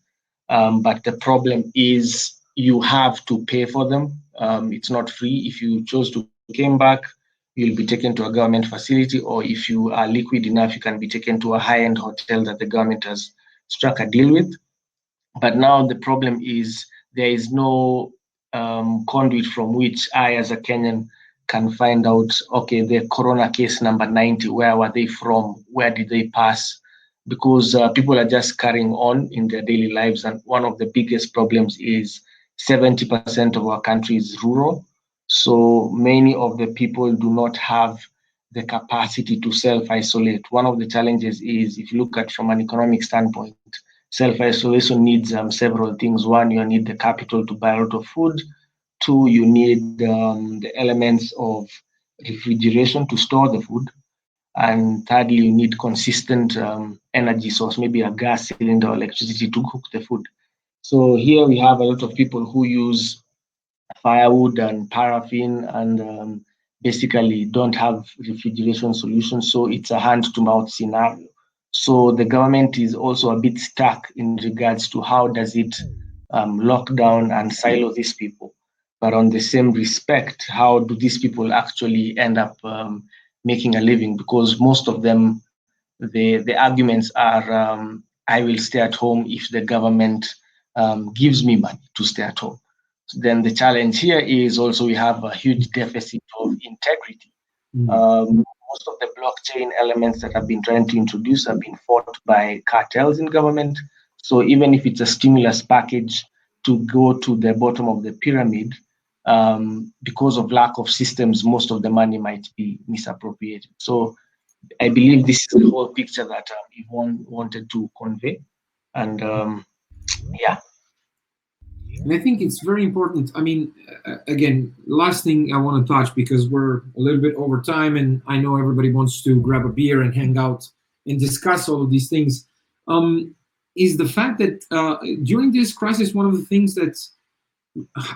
But the problem is you have to pay for them. It's not free. If you chose to come back, you'll be taken to a government facility, or if you are liquid enough, you can be taken to a high-end hotel that the government has struck a deal with. But now the problem is there is no conduit from which I, as a Kenyan, can find out, okay, the corona case number 90, where were they from? Where did they pass? Because people are just carrying on in their daily lives. And one of the biggest problems is 70% of our country is rural. So many of the people do not have the capacity to self-isolate. One of the challenges is, if you look at from an economic standpoint, self-isolation needs several things. One, you need the capital to buy a lot of food. Two, you need the elements of refrigeration to store the food. And thirdly, you need consistent energy source, maybe a gas cylinder or electricity to cook the food. So here we have a lot of people who use firewood and paraffin and basically don't have refrigeration solutions. So it's a hand-to-mouth scenario. So the government is also a bit stuck in regards to how does it lock down and silo these people. But on the same respect, how do these people actually end up making a living? Because most of them, the arguments are, I will stay at home if the government gives me money to stay at home. Then the challenge here is also we have a huge deficit of integrity. Most of the blockchain elements that have been trying to introduce have been fought by cartels in government. So even if it's a stimulus package to go to the bottom of the pyramid, because of lack of systems, most of the money might be misappropriated. So I believe this is the whole picture that Yvonne wanted to convey. And yeah. And I think it's very important. I mean, again, last thing I want to touch, because we're a little bit over time and I know everybody wants to grab a beer and hang out and discuss all of these things, is the fact that during this crisis, one of the things that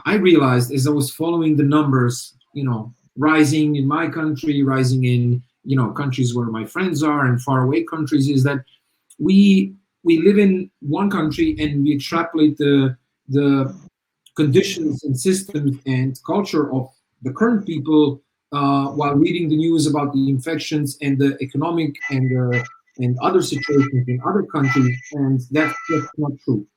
I realized as I was following the numbers, rising in my country, rising in, countries where my friends are and faraway countries, is that we live in one country and we extrapolate the conditions and systems and culture of the current people while reading the news about the infections and the economic and other situations in other countries, and that's just not true.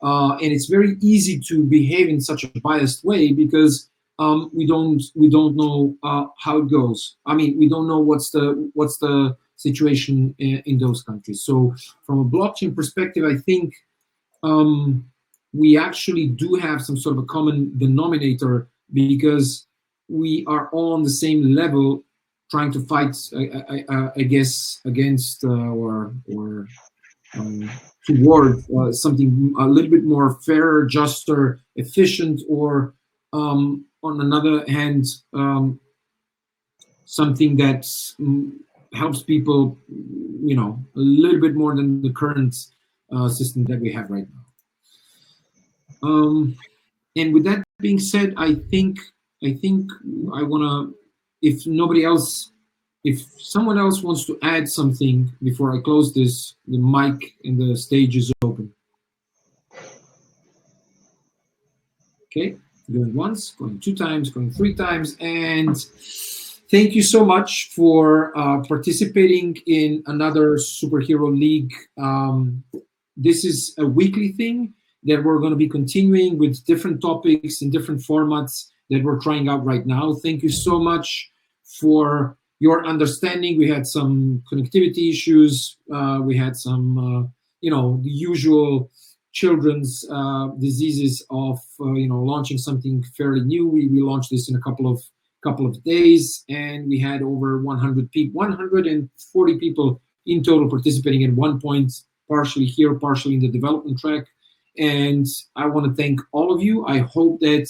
And it's very easy to behave in such a biased way because we don't know how it goes. I mean, we don't know what's the situation in those countries. So from a blockchain perspective, I think we actually do have some sort of a common denominator because we are all on the same level trying to fight, I guess, against or towards something a little bit more fair, juster, efficient, or on another hand, something that helps people, a little bit more than the current system that we have right now. And with that being said, I think I want to, if someone else wants to add something before I close this, the mic and the stage is open. Okay, going once, going 2 times, going 3 times, and thank you so much for participating in another Superhero League. This is a weekly thing that we're going to be continuing with different topics and different formats that we're trying out right now. Thank you so much for your understanding. We had some connectivity issues. We had some, the usual children's diseases of, launching something fairly new. We launched this in a couple of days, and we had over 140 people in total participating at one point, partially here, partially in the development track. And I want to thank all of you. I hope that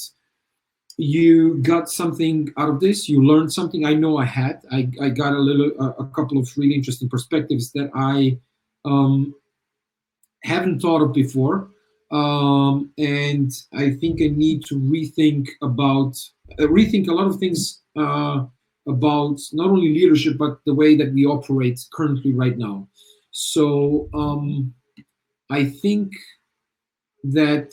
you got something out of this. You learned something. I know I had. I got a couple of really interesting perspectives that I haven't thought of before. And I think I need to rethink a lot of things about not only leadership, but the way that we operate currently right now. So I think that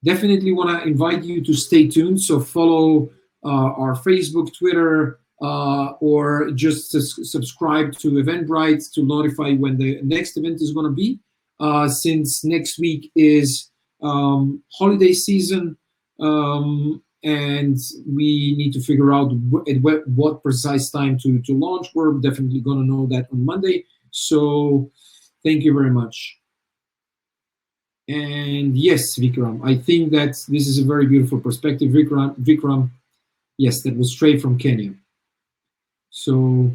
definitely want to invite you to stay tuned. So follow our Facebook, Twitter, or just subscribe to Eventbrite to notify when the next event is going to be. Since next week is holiday season, and we need to figure out what precise time to launch. We're definitely going to know that on Monday. So thank you very much. And yes, Vikram, I think that this is a very beautiful perspective. Vikram, yes, that was straight from Kenya. So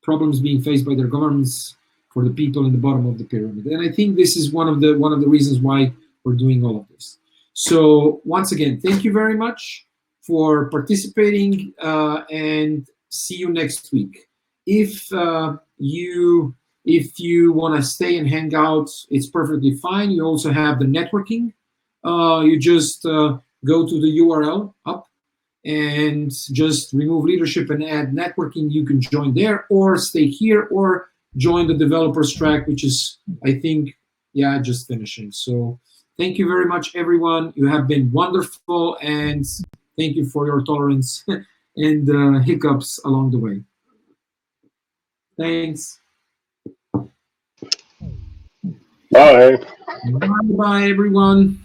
problems being faced by their governments for the people in the bottom of the pyramid. And I think this is one of the reasons why we're doing all of this. So once again, thank you very much for participating, and see you next week. If you want to stay and hang out, it's perfectly fine. You also have the networking. You just go to the URL up and just remove leadership and add networking. You can join there or stay here or join the developers track, which is, I think, just finishing. So thank you very much, everyone. You have been wonderful, and thank you for your tolerance and hiccups along the way. Thanks. Bye. Bye, everyone.